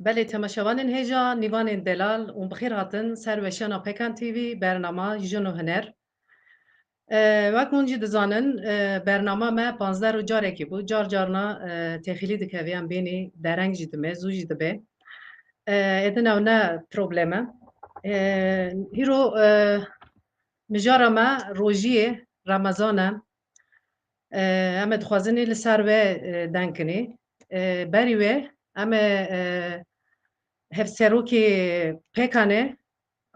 بله تماشاوانên hêja nîvanên delal û bi xêr hatin ser weşana Pekan TV bernama Jin û Huner. Wek hûn jî dizanin bernama me 15 roj carekê bû. Car carna têxîlî dikeviyan bênî dereng jî dime, zû jî dibe. Êdin ew ne problem e. Îro mijara me rojiyê Remezan e. Em ê dixwazin ê li ser we denkinê. Berî wê em ê hevserokê Pêkanê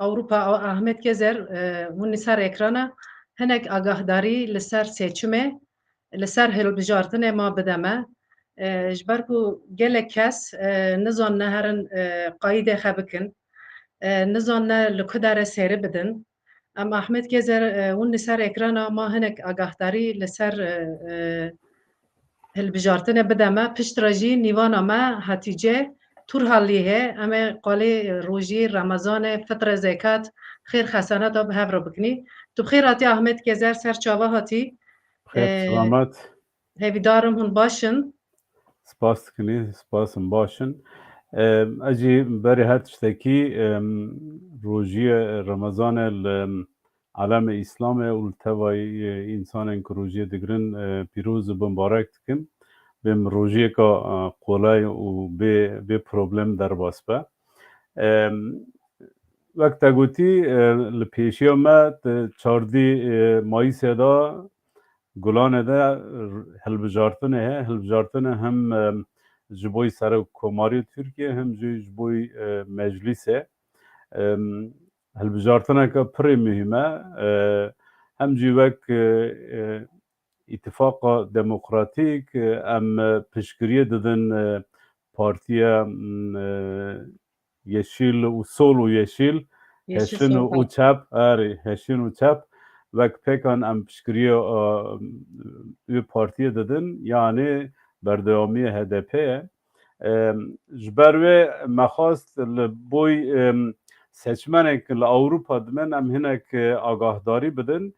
Ewropa Ahmet Gezer hûn li ser ekrana hinek agahdari li ser seçimê li ser hilbijartinê ma bide me ji ber ku gelek kes nizanine herin qayîdê xwe bikin, nizanine li ku dere sêri bidin. Em Ahmet Gezer hûn li ser ekrana ma hinek agahdari li ser hilbijartinê bide me piştre jî nîvana me Hatice Turhaliyê em ê qalê rojî Remezanê fitra zekat xêr xesenata bi hev re bikinî. Tu bi xêr hatî Ahmet Gezer ser çava hatî. Xêr selamet. Hevîdarim hûn baş in. Spas dikinî, spasım baş in. Ez jî berê her tiştekî rojiyê Remezanê li alemê İslamê û li tevayê însanên ku rojiyê digirin pîroz û bibarek dikim. Bêm rojiyeka kolay û bê problem derbas be. Wek te gotî li pêşiya me çardî Mayîsê da Gulanê de hilbijartinê heye. Hilbijartinê hem ji bo Serokkomarî Tirkiye hem jî ji bo meclîsê. Hilbijartineke pirê mühim e. Hem jî wek îtifaqa demokratîk em piştgiriyê didin Partiya Yeşil û Sol û Yeşil Heşin û Çap Heşin û Çap wek pêkan em piştgiriya wê partiyê didin yanî berdewamiya HDP ye. Ji ber wê me xwast li boî seçmenek li Ewropa dimin em hinek agahdarî bidin.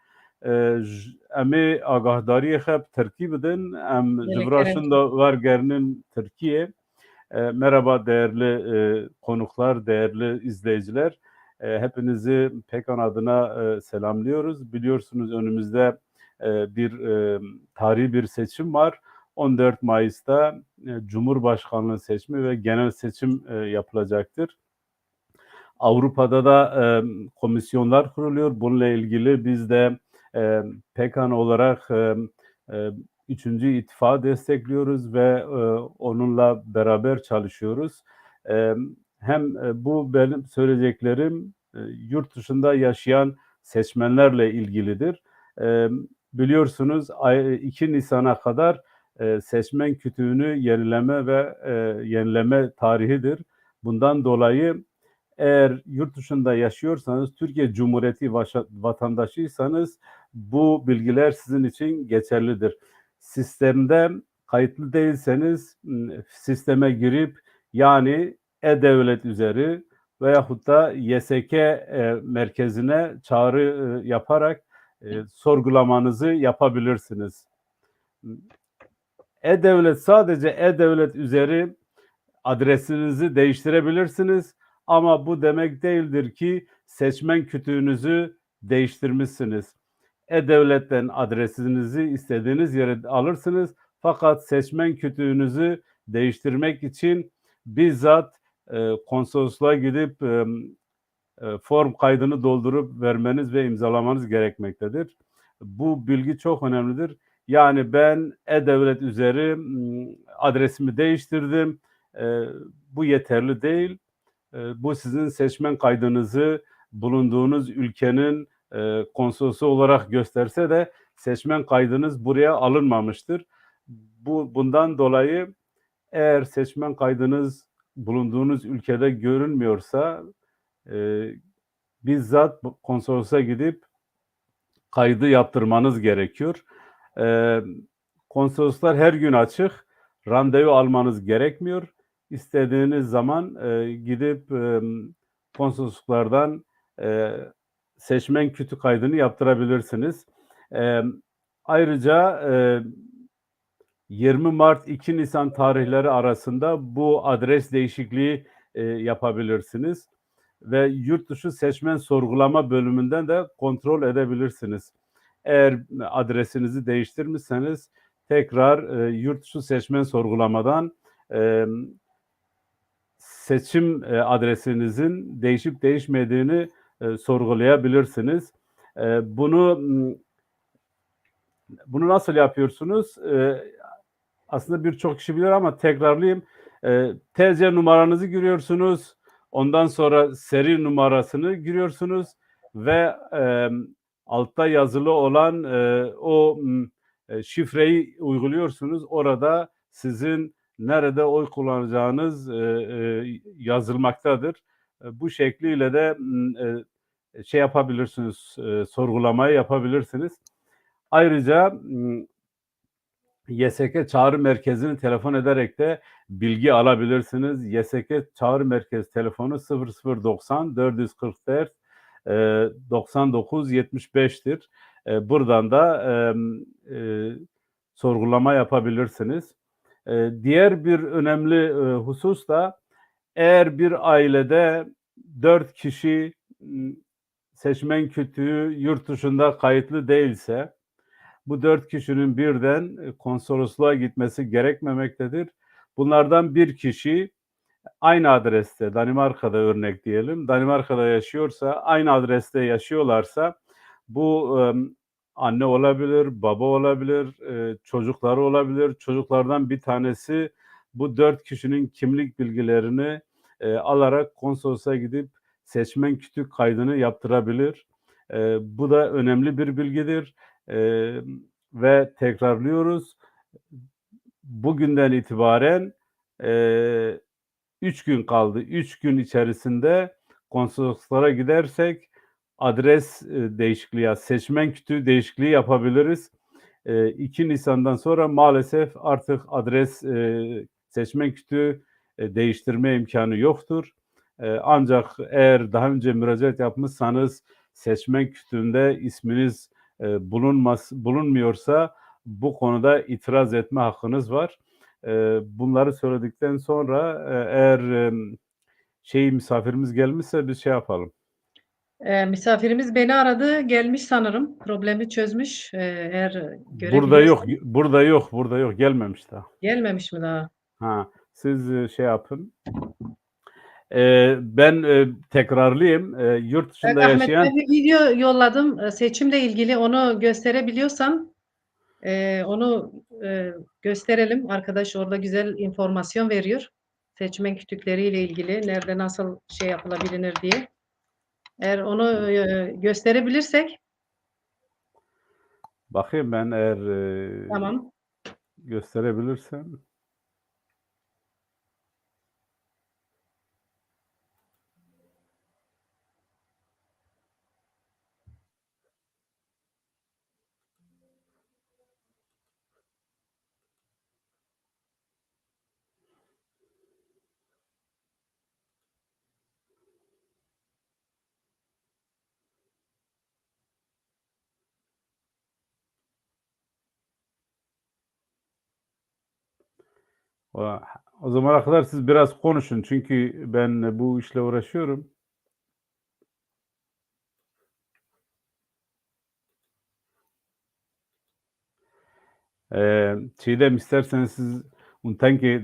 Em ê agahdariyê xwe bi Tirkî bidin. Em ji vir şin de wergerinin Tirkiye. Merhaba değerli konuklar, değerli izleyiciler. Hepinizi Pekan adına selamlıyoruz. Biliyorsunuz önümüzde bir tarihi bir seçim var. 14 Mayıs'ta Cumhurbaşkanlığı seçimi ve genel seçim yapılacaktır. Avrupa'da da komisyonlar kuruluyor. Bununla ilgili biz de Pekan olarak 3. ittifakı destekliyoruz ve onunla beraber çalışıyoruz. Hem bu benim söyleyeceklerim yurt dışında yaşayan seçmenlerle ilgilidir. Biliyorsunuz 2 Nisan'a kadar seçmen kütüğünü yenileme ve yenileme tarihidir. Bundan dolayı eğer yurt dışında yaşıyorsanız, Türkiye Cumhuriyeti vatandaşıysanız bu bilgiler sizin için geçerlidir. Sistemde kayıtlı değilseniz sisteme girip yani E-Devlet üzeri veyahut da YSK merkezine çağrı yaparak sorgulamanızı yapabilirsiniz. E-Devlet sadece E-Devlet üzeri adresinizi değiştirebilirsiniz. Ama bu demek değildir ki seçmen kütüğünüzü değiştirmişsiniz. E-Devlet'ten adresinizi istediğiniz yere alırsınız. Fakat seçmen kütüğünüzü değiştirmek için bizzat konsolosluğa gidip form kaydını doldurup vermeniz ve imzalamanız gerekmektedir. Bu bilgi çok önemlidir. Yani ben E-Devlet üzeri adresimi değiştirdim. Bu yeterli değil. Bu sizin seçmen kaydınızı bulunduğunuz ülkenin konsolosu olarak gösterse de seçmen kaydınız buraya alınmamıştır. Bundan dolayı eğer seçmen kaydınız bulunduğunuz ülkede görünmüyorsa bizzat konsolosa gidip kaydı yaptırmanız gerekiyor. Konsoloslar her gün açık. Randevu almanız gerekmiyor. İstediğiniz zaman gidip konsolosluklardan seçmen kütük kaydını yaptırabilirsiniz. Ayrıca 20 Mart 2 Nisan tarihleri arasında bu adres değişikliği yapabilirsiniz. Ve yurt dışı seçmen sorgulama bölümünden de kontrol edebilirsiniz. Eğer adresinizi değiştirmişseniz tekrar yurt dışı seçmen sorgulamadan seçim adresinizin değişip değişmediğini sorgulayabilirsiniz. Bunu nasıl yapıyorsunuz? Aslında birçok kişi bilir ama tekrarlayayım. TC numaranızı giriyorsunuz. Ondan sonra seri numarasını giriyorsunuz ve altta yazılı olan o şifreyi uyguluyorsunuz. Orada sizin nerede oy kullanacağınız yazılmaktadır. Bu şekliyle de şey yapabilirsiniz, sorgulamayı yapabilirsiniz. Ayrıca YSK Çağrı Merkezi'ni telefon ederek de bilgi alabilirsiniz. YSK Çağrı Merkezi telefonu 0090 444 9975'tir. Buradan da sorgulama yapabilirsiniz. Diğer bir önemli husus da eğer bir ailede 4 kişi seçmen kütüğü yurt dışında kayıtlı değilse bu 4 kişinin birden konsolosluğa gitmesi gerekmemektedir. Bunlardan bir kişi aynı adreste, Danimarka'da örnek diyelim, Danimarka'da yaşıyorsa, aynı adreste yaşıyorlarsa bu anne olabilir, baba olabilir, çocukları olabilir. Çocuklardan bir tanesi bu 4 kişinin kimlik bilgilerini alarak konsolosluğa gidip seçmen kütük kaydını yaptırabilir. Bu da önemli bir bilgidir. Ve tekrarlıyoruz. Bugünden itibaren 3 gün kaldı. 3 gün içerisinde konsoloslara gidersek adres değişikliği, seçmen kütüğü değişikliği yapabiliriz. 2 Nisan'dan sonra maalesef artık adres seçmen kütüğü değiştirme imkanı yoktur. Ancak eğer daha önce müracaat yapmışsanız seçmen kütüğünde isminiz bulunmuyorsa bu konuda itiraz etme hakkınız var. Bunları söyledikten sonra eğer misafirimiz gelmişse bir şey yapalım. Misafirimiz beni aradı, gelmiş sanırım. Problemi çözmüş. Eğer Burada yok, görebiliyorsan. burada yok, gelmemiş daha. Gelmemiş mi daha? Ha, siz şey yapın. Ben tekrarlayayım. Yurt Bak dışında Ahmet'e yaşayan bir video yolladım. Seçimle ilgili onu gösterebiliyorsan onu gösterelim. Arkadaş orada güzel informasyon veriyor. Seçmen kütükleriyle ilgili nerede nasıl şey yapılabilir diye. Eğer onu gösterebilirsek bakayım ben eğer tamam. gösterebilirsem. O zamana kadar siz biraz konuşun çünkü ben bu işle uğraşıyorum. Çiğdem isterseniz siz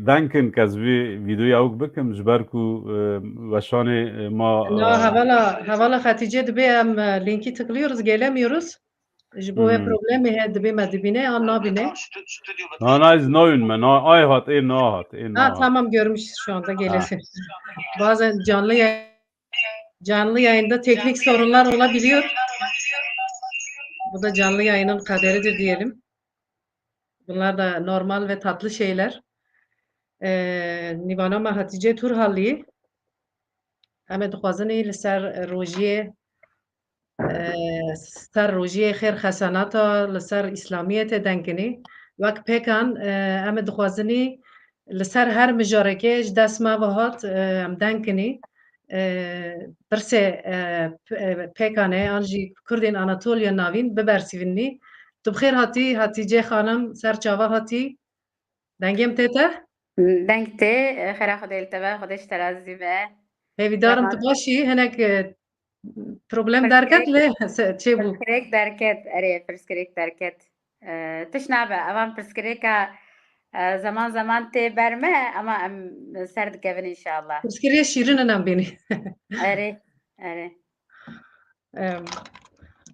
danken kez bir videoyu avuk bikim ji ber ku weşanê ma Havala Hatice dibe em linki tıklıyoruz gelemiyoruz. Ji bo ve problemi he dibe me dibîne an nabîne. ez nayûn me ay hat ê nahat Ha tamam görmüş şu anda gelesi. Bazen canlı yayında teknik sorunlar olabiliyor. Bu da canlı yayının kaderidir diyelim. Bunlar da normal ve tatlı şeyler. Nîvanama Hatice Turhallî em ê dixwazin li ser rojiyê ser rojiyê xêr xesenata li ser İslamiyetê denkinî. Wek pêkan em ê dixwazinî li ser her mijarekê ji dest me bihat em denkinî pirsê pêkan e an jî Kurdên Anatolya navîn bibersivînî. Tu bi xêr hatî Hatice xanim ser çava hatî. Dengêm tê te? denkti خير خدای التبه خودش ترازی به Hevidarım zaman tıbaşı henek problem فرسکرک derket le çe bu. فرسکرک درکت اره فرسکرک درکت تش نابه اما فرسکرکا zaman zaman te berme ama serd kevin inşallah. Kırskeriye şirin önem beni. اره اره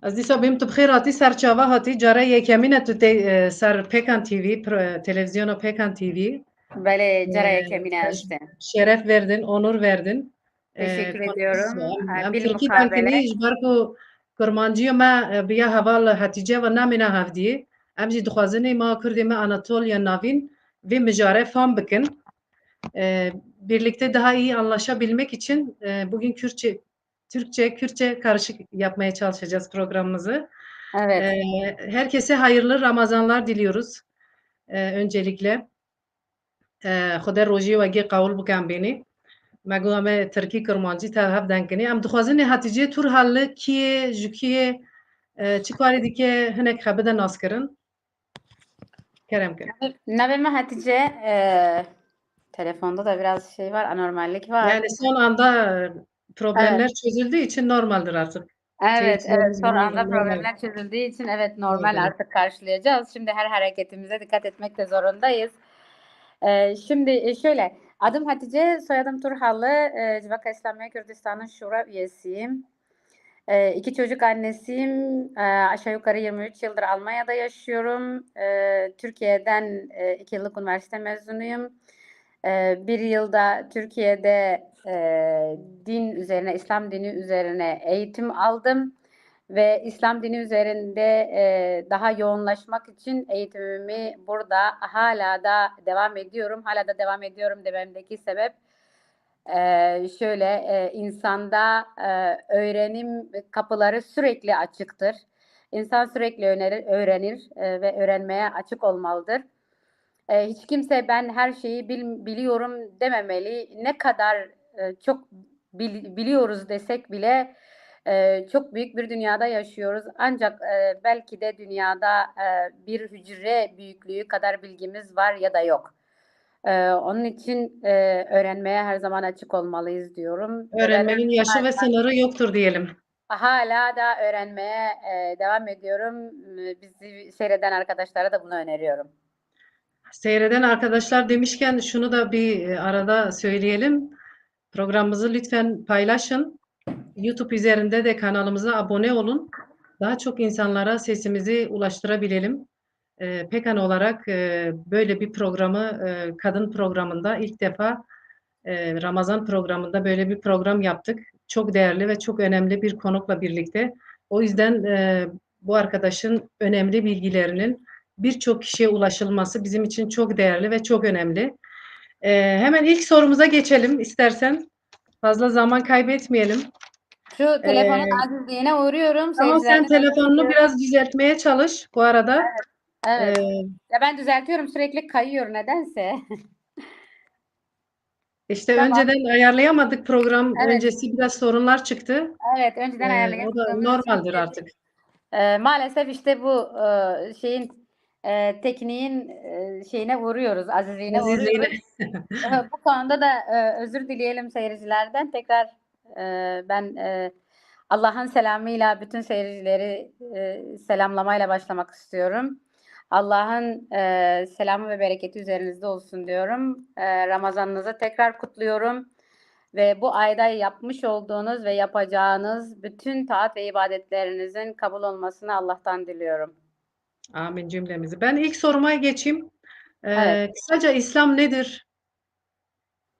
Az dîsa bêm tu bi xêr hatî serçava hatî cara yekemîn tu tê ser Pekan TV televizyona Pekan TV Böyle caraya kemine açtı. şeref verdin, onur verdin. Teşekkür ediyorum. Em Bilmukabele. Tirkî ji ber ku kurmanciyê me biya heval Hatice ve namîne hevdî. Em jî dixwazin ma Kurdê me Anatolya navîn vê mijare fam bikin. Birlikte daha iyi anlaşabilmek için bugün Türkçe, Kürtçe karışık yapmaya çalışacağız programımızı. Evet. Herkese hayırlı Ramazanlar diliyoruz. Öncelikle. Xuda rojî wegê qewil bikin bênê. Me got me Tirkî Kurmancî te hev denkinê. Em dixwazin Hatice Turhalli kîyê ji kîyê çi karê dike hinek xebide naskirin. Kerem kin. Nabime Hatice telefonda da biraz şey var, anormallik var. Yani son anda problemler çözüldüğü için normaldir artık. Evet, Seyircilerimiz son bunu anda normal. problemler çözüldüğü için evet normal Evet. artık karşılayacağız. Şimdi her hareketimize dikkat etmek de zorundayız. Şimdi şöyle, adım Hatice, soyadım Turhallı, Civaka İslamiye Kürdistan'ın şura üyesiyim. 2 çocuk annesiyim. Aşağı yukarı 23 yıldır Almanya'da yaşıyorum. Türkiye'den 2 yıllık üniversite mezunuyum. 1 yılda Türkiye'de din üzerine, İslam dini üzerine eğitim aldım. Ve İslam dini üzerinde daha yoğunlaşmak için eğitimimi burada hala da devam ediyorum. Hala da devam ediyorum dememdeki sebep şöyle insanda öğrenim kapıları sürekli açıktır. İnsan sürekli öğrenir ve öğrenmeye açık olmalıdır. Hiç kimse ben her şeyi biliyorum dememeli. Ne kadar çok biliyoruz desek bile çok büyük bir dünyada yaşıyoruz. Ancak belki de dünyada bir hücre büyüklüğü kadar bilgimiz var ya da yok. Onun için öğrenmeye her zaman açık olmalıyız diyorum. Öğrenmenin yaşı ve sınırı yoktur diyelim. Hala da öğrenmeye devam ediyorum. Bizi seyreden arkadaşlara da bunu öneriyorum. Seyreden arkadaşlar demişken şunu da bir arada söyleyelim. Programımızı lütfen paylaşın. YouTube üzerinde de kanalımıza abone olun. Daha çok insanlara sesimizi ulaştırabilelim. Pekan olarak böyle bir programı kadın programında ilk defa Ramazan programında böyle bir program yaptık. Çok değerli ve çok önemli bir konukla birlikte. O yüzden bu arkadaşın önemli bilgilerinin birçok kişiye ulaşılması bizim için çok değerli ve çok önemli. Hemen ilk sorumuza geçelim istersen. Fazla zaman kaybetmeyelim. Şu telefonun azizliğine uğruyorum. Ama sen telefonunu biraz düzeltmeye çalış bu arada. Evet. Ya ben düzeltiyorum, sürekli kayıyor nedense. İşte Tamam. önceden ayarlayamadık program. Evet. Öncesi biraz sorunlar çıktı. Evet, önceden O da normaldir artık. Maalesef işte bu şeyin tekniğin şeyine vuruyoruz, azizliğine vuruyoruz. Bu konuda da özür dileyelim seyircilerden. Tekrar ben Allah'ın selamıyla bütün seyircileri selamlamayla başlamak istiyorum. Allah'ın selamı ve bereketi üzerinizde olsun diyorum. Ramazanınızı tekrar kutluyorum. Ve bu ayda yapmış olduğunuz ve yapacağınız bütün taat ve ibadetlerinizin kabul olmasını Allah'tan diliyorum. Amin cümlemizi. Ben ilk soruma geçeyim. Evet. Kısaca İslam nedir?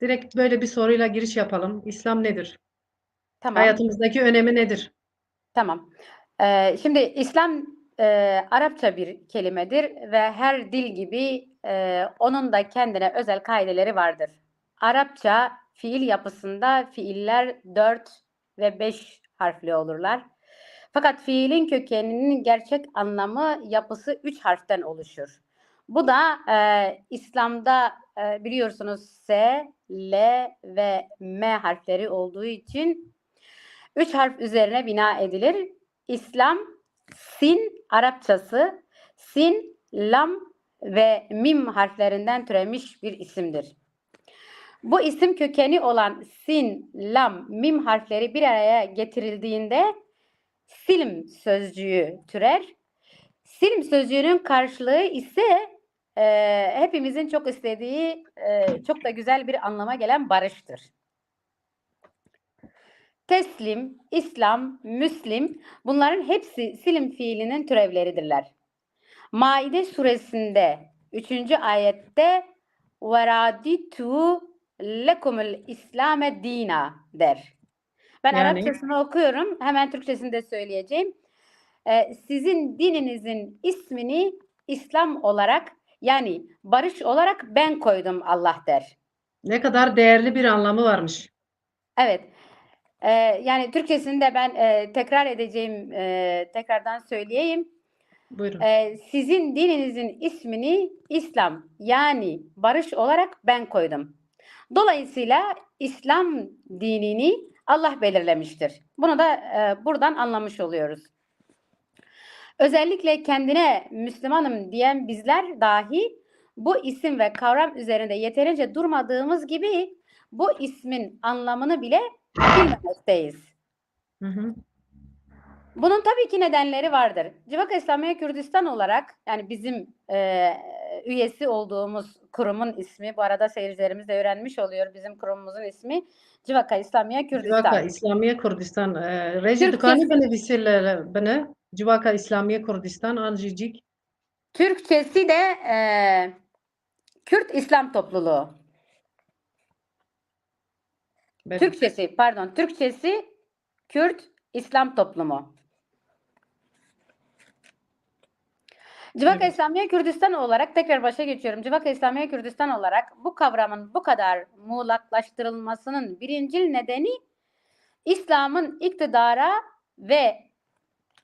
Direkt böyle bir soruyla giriş yapalım. İslam nedir? Tamam. Hayatımızdaki önemi nedir? Tamam. Şimdi İslam Arapça bir kelimedir ve her dil gibi onun da kendine özel kaideleri vardır. Arapça fiil yapısında fiiller 4 ve 5 harfli olurlar. Fakat fiilin kökeninin gerçek anlamı yapısı 3 harften oluşur. Bu da İslam'da biliyorsunuz S, L ve M harfleri olduğu için 3 harf üzerine bina edilir. İslam, sin Arapçası, sin, lam ve mim harflerinden türemiş bir isimdir. Bu isim kökeni olan sin, lam, mim harfleri bir araya getirildiğinde silm sözcüğü türer. Silm sözcüğünün karşılığı ise hepimizin çok istediği, çok da güzel bir anlama gelen barıştır. Teslim, İslam, Müslim bunların hepsi silm fiilinin türevleridirler. Maide suresinde 3. ayette وَرَادِتُ لَكُمُ الْاِسْلَامَ dina der. Ben Yani Arapçasını okuyorum. Hemen Türkçesini de söyleyeceğim. Sizin dininizin ismini İslam olarak yani barış olarak ben koydum Allah der. ne kadar değerli bir anlamı varmış. Evet. Yani Türkçesini de ben tekrar edeceğim. Tekrardan söyleyeyim. Buyurun. Sizin dininizin ismini İslam yani barış olarak ben koydum. Dolayısıyla İslam dinini Allah belirlemiştir. Bunu da buradan anlamış oluyoruz. Özellikle kendine Müslümanım diyen bizler dahi bu isim ve kavram üzerinde yeterince durmadığımız gibi bu ismin anlamını bile bilmemekteyiz. Hı hı. Bunun tabii ki nedenleri vardır. Civaka İslamiye Kürdistan olarak yani bizim üyesi olduğumuz kurumun ismi, bu arada seyircilerimiz de öğrenmiş oluyor bizim kurumumuzun ismi Civaka İslamiye Civaka Kürdistan. İslamiye Kurdistan. Reji Türkçesi- dukani beni visile beni. Civaka İslamiye Kurdistan Anjicik. Türkçesi de Kürt İslam Topluluğu. Türkçesi Kürt İslam Toplumu. Civaka Evet. İslamiye Kürdistan olarak tekrar başa geçiyorum. Civaka İslamiye Kürdistan olarak bu kavramın bu kadar muğlaklaştırılmasının birincil nedeni İslam'ın iktidara ve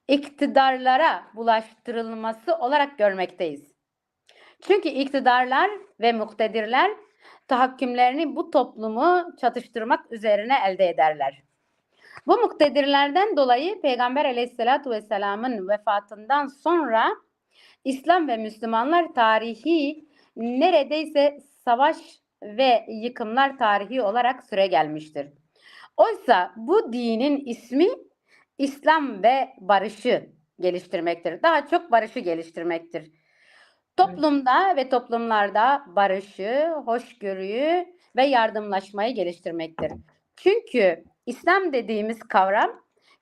iktidarlara bulaştırılması olarak görmekteyiz. Çünkü iktidarlar ve muktedirler tahakkümlerini bu toplumu çatıştırmak üzerine elde ederler. Bu muktedirlerden dolayı Peygamber Aleyhisselatü Vesselam'ın vefatından sonra İslam ve Müslümanlar tarihi neredeyse savaş ve yıkımlar tarihi olarak süregelmiştir. Oysa bu dinin ismi İslam ve barışı geliştirmektir. Daha çok barışı geliştirmektir. Toplumda ve toplumlarda barışı, hoşgörüyü ve yardımlaşmayı geliştirmektir. Çünkü İslam dediğimiz kavram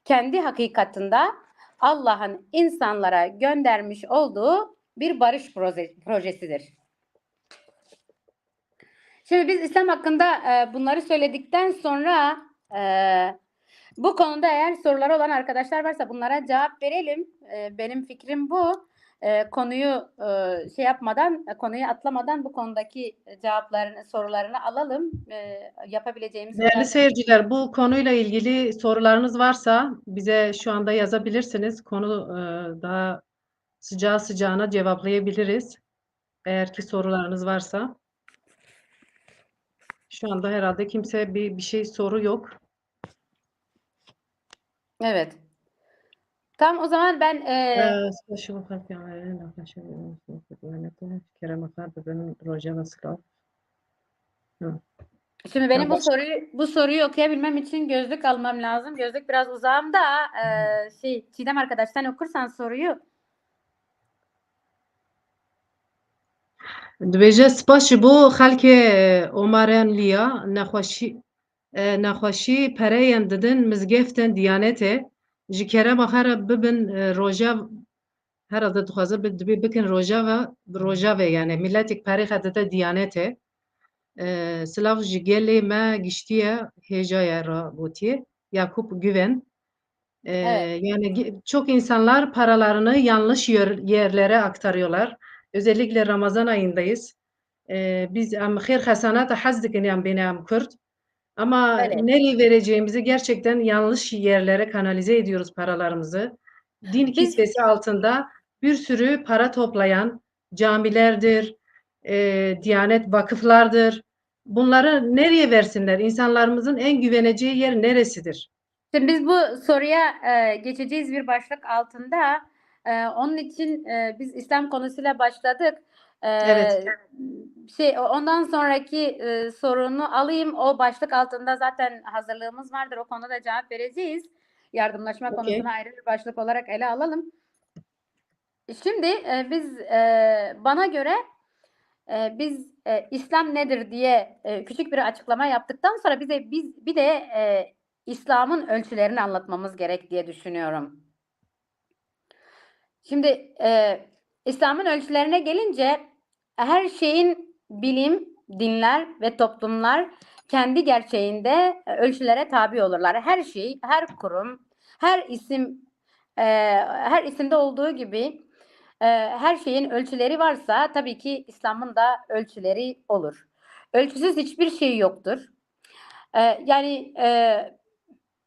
kendi hakikatinde Allah'ın insanlara göndermiş olduğu bir barış projesidir. Şimdi biz İslam hakkında bunları söyledikten sonra bu konuda eğer soruları olan arkadaşlar varsa bunlara cevap verelim. Benim fikrim bu. Konuyu konuyu atlamadan bu konudaki cevaplarını, sorularını alalım. Yapabileceğimiz Değerli kadar. seyirciler, bu konuyla ilgili sorularınız varsa bize şu anda yazabilirsiniz. Konu daha sıcağı sıcağına cevaplayabiliriz. Eğer ki sorularınız varsa. Şu anda herhalde kimse bir şey soru yok. Evet. Tamam, o zaman ben şimdi benim bu soruyu okuyabilmem için gözlük almam lazım. Gözlük biraz uzağımda. Çiğdem arkadaş sen okursan soruyu. Dibêje spas ji bo xelkê Omariyan Lîya nexweşî pereyên didin mizgeftên Diyanetê ji kerema xwe re bibin rojav herhalde dixwaze dibê bikin rojavê yani milletek perê xwe dide Diyanetê silav ji gelê me giştiye hêjaya ragotiye Yakup Güven. Evet. Yani çok insanlar paralarını yanlış yerlere aktarıyorlar. Özellikle Ramazan ayındayız. Biz hayır hasanata haz dikin yani beni Kürt. Ama Evet. nereye vereceğimizi gerçekten yanlış yerlere kanalize ediyoruz paralarımızı. Din kisvesi altında bir sürü para toplayan camilerdir, Diyanet vakıflardır. Bunları nereye versinler? İnsanlarımızın en güveneceği yer neresidir? Şimdi biz bu soruya geçeceğiz bir başlık altında. Onun için biz İslam konusuyla başladık. Evet. Ondan sonraki sorunu alayım. O başlık altında zaten hazırlığımız vardır. O konuda da cevap vereceğiz. Yardımlaşma Okey. konusunu ayrı bir başlık olarak ele alalım. Şimdi biz bana göre biz İslam nedir diye küçük bir açıklama yaptıktan sonra biz bir de İslam'ın ölçülerini anlatmamız gerek diye düşünüyorum. Şimdi İslam'ın ölçülerine gelince her şeyin bilim, dinler ve toplumlar kendi gerçeğinde ölçülere tabi olurlar. Her şey, her kurum, her isim, her isimde olduğu gibi her şeyin ölçüleri varsa tabii ki İslam'ın da ölçüleri olur. Ölçüsüz hiçbir şey yoktur. Yani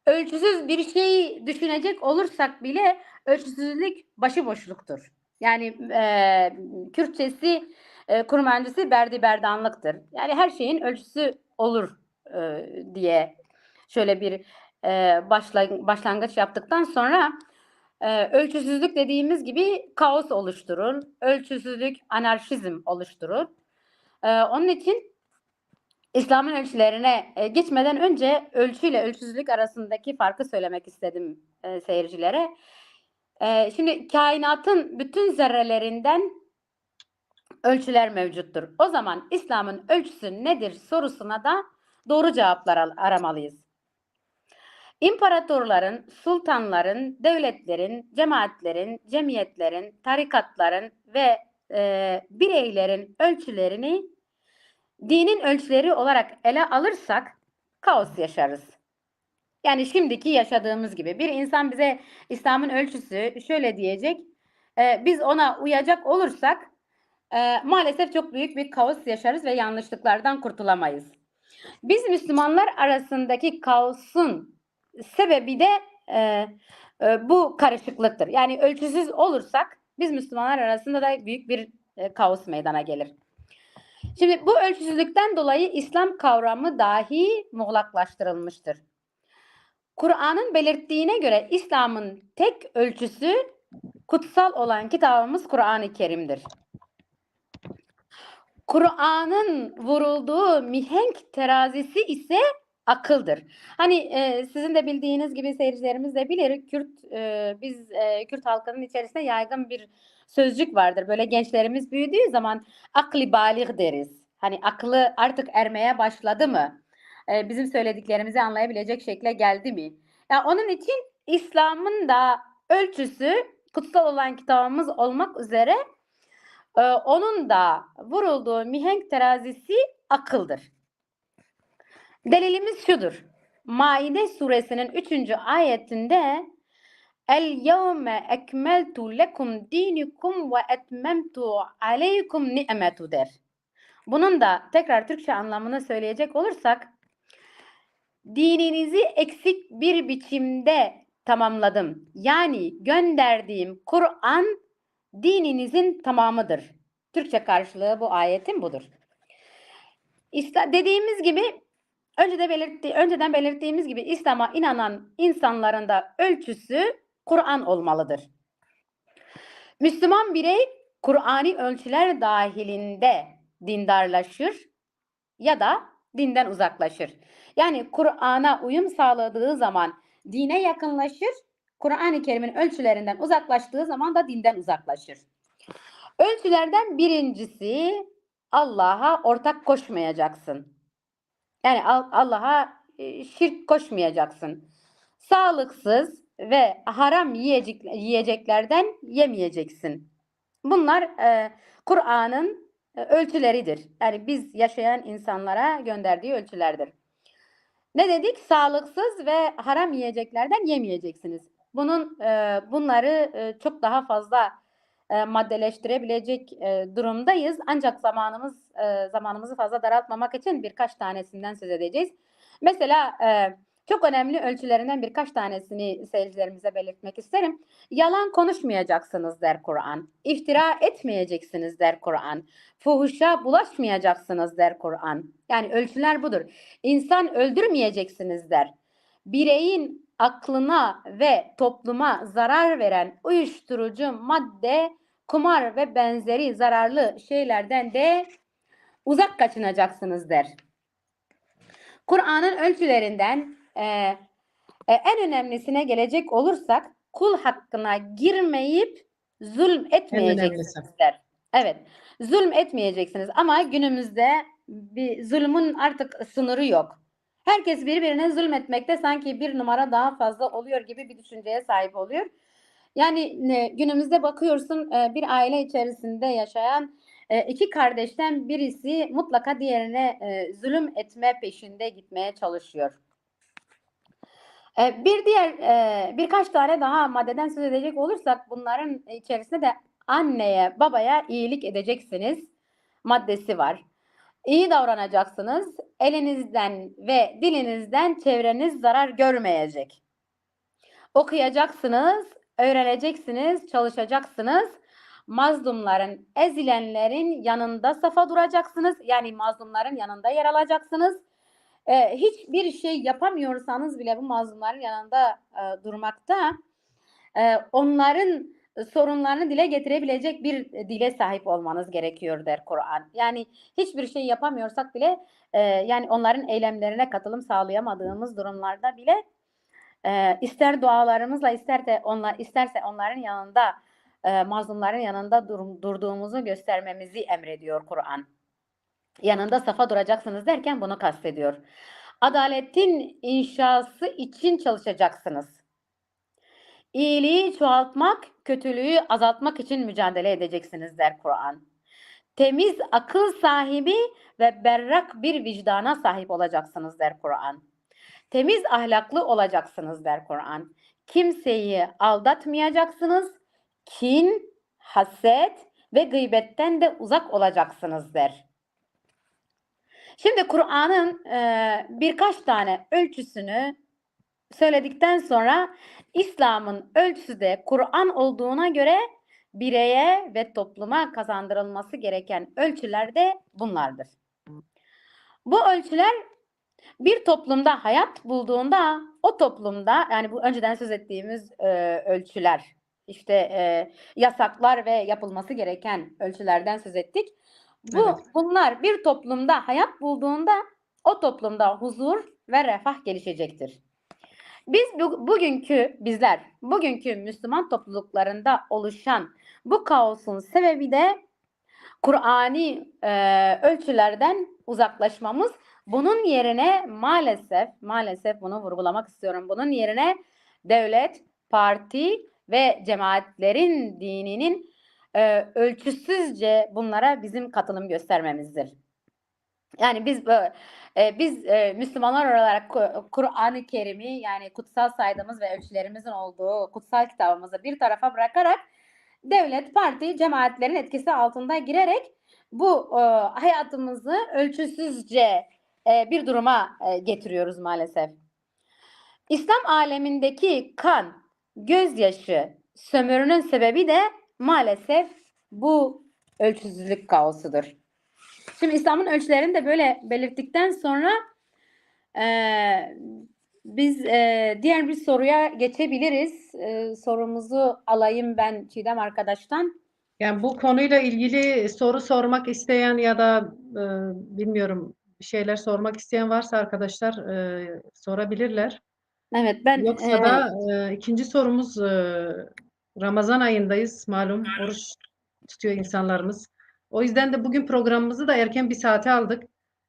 ölçüsüz bir şey düşünecek olursak bile ölçüsüzlük başıboşluktur. Yani Kürtçesi, Kurmancısı berdi berdanlıktır. Yani her şeyin ölçüsü olur diye şöyle bir başlangıç yaptıktan sonra ölçüsüzlük dediğimiz gibi kaos oluşturur. Ölçüsüzlük anarşizm oluşturur. Onun için İslam'ın ölçülerine geçmeden önce ölçü ile ölçüsüzlük arasındaki farkı söylemek istedim seyircilere. Şimdi kainatın bütün zerrelerinden ölçüler mevcuttur. O zaman İslam'ın ölçüsü nedir sorusuna da doğru cevaplar aramalıyız. İmparatorların, sultanların, devletlerin, cemaatlerin, cemiyetlerin, tarikatların ve bireylerin ölçülerini dinin ölçüleri olarak ele alırsak kaos yaşarız. Yani şimdiki yaşadığımız gibi bir insan bize İslam'ın ölçüsü şöyle diyecek. Biz ona uyacak olursak maalesef çok büyük bir kaos yaşarız ve yanlışlıklardan kurtulamayız. Biz Müslümanlar arasındaki kaosun sebebi de bu karışıklıktır. Yani ölçüsüz olursak biz Müslümanlar arasında da büyük bir kaos meydana gelir. Şimdi bu ölçüsüzlükten dolayı İslam kavramı dahi muğlaklaştırılmıştır. Kur'an'ın belirttiğine göre İslam'ın tek ölçüsü kutsal olan kitabımız Kur'an-ı Kerim'dir. Kur'an'ın vurulduğu mihenk terazisi ise akıldır. Hani sizin de bildiğiniz gibi seyircilerimiz de bilir. Biz Kürt halkının içerisinde yaygın bir sözcük vardır. Böyle gençlerimiz büyüdüğü zaman akli balik deriz. Hani aklı artık ermeye başladı mı? Bizim söylediklerimizi anlayabilecek şekle geldi mi? Yani onun için İslam'ın da ölçüsü kutsal olan kitabımız olmak üzere onun da vurulduğu mihenk terazisi akıldır. Delilimiz şudur. Maide suresinin 3. ayetinde El-yevme ekmeltu lekum dinikum ve etmemtu aleykum ni'metu der. Bunun da tekrar Türkçe anlamını söyleyecek olursak dininizi eksik bir biçimde tamamladım. Yani gönderdiğim Kur'an dininizin tamamıdır. Türkçe karşılığı bu ayetin budur. Dediğimiz gibi önceden belirttiğimiz gibi İslam'a inanan insanların da ölçüsü Kur'an olmalıdır. Müslüman birey Kur'ani ölçüler dahilinde dindarlaşır ya da dinden uzaklaşır. Yani Kur'an'a uyum sağladığı zaman dine yakınlaşır, Kur'an-ı Kerim'in ölçülerinden uzaklaştığı zaman da dinden uzaklaşır. Ölçülerden birincisi Allah'a ortak koşmayacaksın. Yani Allah'a şirk koşmayacaksın. Sağlıksız ve haram yiyeceklerden yemeyeceksin. Bunlar Kur'an'ın ölçüleridir. Yani biz yaşayan insanlara gönderdiği ölçülerdir. Ne dedik? Sağlıksız ve haram yiyeceklerden yemeyeceksiniz. Bunları çok daha fazla maddeleştirebilecek durumdayız. Ancak zamanımızı fazla daraltmamak için birkaç tanesinden söz edeceğiz. Mesela çok önemli ölçülerinden birkaç tanesini seyircilerimize belirtmek isterim. Yalan konuşmayacaksınız der Kur'an. İftira etmeyeceksiniz der Kur'an. Fuhuşa bulaşmayacaksınız der Kur'an. Yani ölçüler budur. İnsan öldürmeyeceksiniz der. Bireyin aklına ve topluma zarar veren uyuşturucu madde kumar ve benzeri zararlı şeylerden de uzak kaçınacaksınız der. Kur'an'ın ölçülerinden en önemlisine gelecek olursak kul hakkına girmeyip zulm En etmeyeceksiniz önemlisi. der. Evet, zulm etmeyeceksiniz ama günümüzde bir zulmün artık sınırı yok. Herkes birbirine zulmetmekte sanki bir numara daha fazla oluyor gibi bir düşünceye sahip oluyor. Yani günümüzde bakıyorsun bir aile içerisinde yaşayan iki kardeşten birisi mutlaka diğerine zulüm etme peşinde gitmeye çalışıyor. Birkaç tane daha maddeden söz edecek olursak bunların içerisinde de anneye, babaya iyilik edeceksiniz maddesi var. İyi davranacaksınız. Elinizden ve dilinizden çevreniz zarar görmeyecek. Okuyacaksınız, öğreneceksiniz, çalışacaksınız. Mazlumların, ezilenlerin yanında safa duracaksınız. Yani mazlumların yanında yer alacaksınız. Hiçbir şey yapamıyorsanız bile bu mazlumların yanında durmakta onların sorunlarını dile getirebilecek bir dile sahip olmanız gerekiyor der Kur'an. Yani hiçbir şey yapamıyorsak bile yani onların eylemlerine katılım sağlayamadığımız durumlarda bile ister dualarımızla isterse onların yanında mazlumların yanında durduğumuzu göstermemizi emrediyor Kur'an. Yanında safa duracaksınız derken bunu kastediyor. Adaletin inşası için çalışacaksınız. İyiliği çoğaltmak, kötülüğü azaltmak için mücadele edeceksiniz der Kur'an. Temiz akıl sahibi ve berrak bir vicdana sahip olacaksınız der Kur'an. Temiz ahlaklı olacaksınız der Kur'an. Kimseyi aldatmayacaksınız. Kin, haset ve gıybetten de uzak olacaksınız der. Şimdi Kur'an'ın birkaç tane ölçüsünü söyledikten sonra İslam'ın ölçüsü de Kur'an olduğuna göre bireye ve topluma kazandırılması gereken ölçüler de bunlardır. Bu ölçüler bir toplumda hayat bulduğunda o toplumda yani bu önceden söz ettiğimiz ölçüler işte yasaklar ve yapılması gereken ölçülerden söz ettik. Bunlar bir toplumda hayat bulduğunda o toplumda huzur ve refah gelişecektir. Bugünkü Müslüman topluluklarında oluşan bu kaosun sebebi de Kur'ani ölçülerden uzaklaşmamız. Bunun yerine maalesef bunu vurgulamak istiyorum. Bunun yerine devlet, parti ve cemaatlerin dininin ölçüsüzce bunlara bizim katılım göstermemizdir. Yani biz Müslümanlar olarak Kur'an-ı Kerim'i yani kutsal saydığımız ve ölçülerimizin olduğu kutsal kitabımızı bir tarafa bırakarak devlet, parti, cemaatlerin etkisi altında girerek bu hayatımızı ölçüsüzce bir duruma getiriyoruz maalesef. İslam alemindeki kan, gözyaşı, sömürünün sebebi de maalesef bu ölçüsüzlük kaosudur. Şimdi İslam'ın ölçülerini de böyle belirttikten sonra biz diğer bir soruya geçebiliriz. Sorumuzu alayım ben Çiğdem arkadaştan. Yani bu konuyla ilgili soru sormak isteyen ya da bilmiyorum bir şeyler sormak isteyen varsa arkadaşlar sorabilirler. Evet ben Yoksa da ikinci sorumuz Ramazan ayındayız malum oruç tutuyor insanlarımız. O yüzden de bugün programımızı da erken bir saate aldık.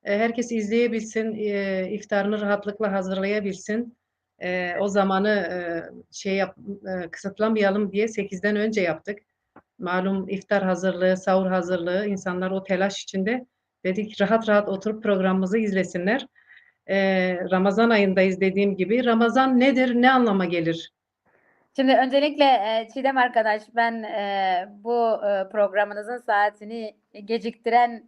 Herkes izleyebilsin, iftarını rahatlıkla hazırlayabilsin. O zamanı kısıtlamayalım diye 8'den önce yaptık. Malum iftar hazırlığı, sahur hazırlığı, insanlar o telaş içinde dedik rahat rahat oturup programımızı izlesinler. Ramazan ayındayız dediğim gibi. Ramazan nedir, ne anlama gelir? Şimdi öncelikle Çiğdem arkadaş ben bu programınızın saatini geciktiren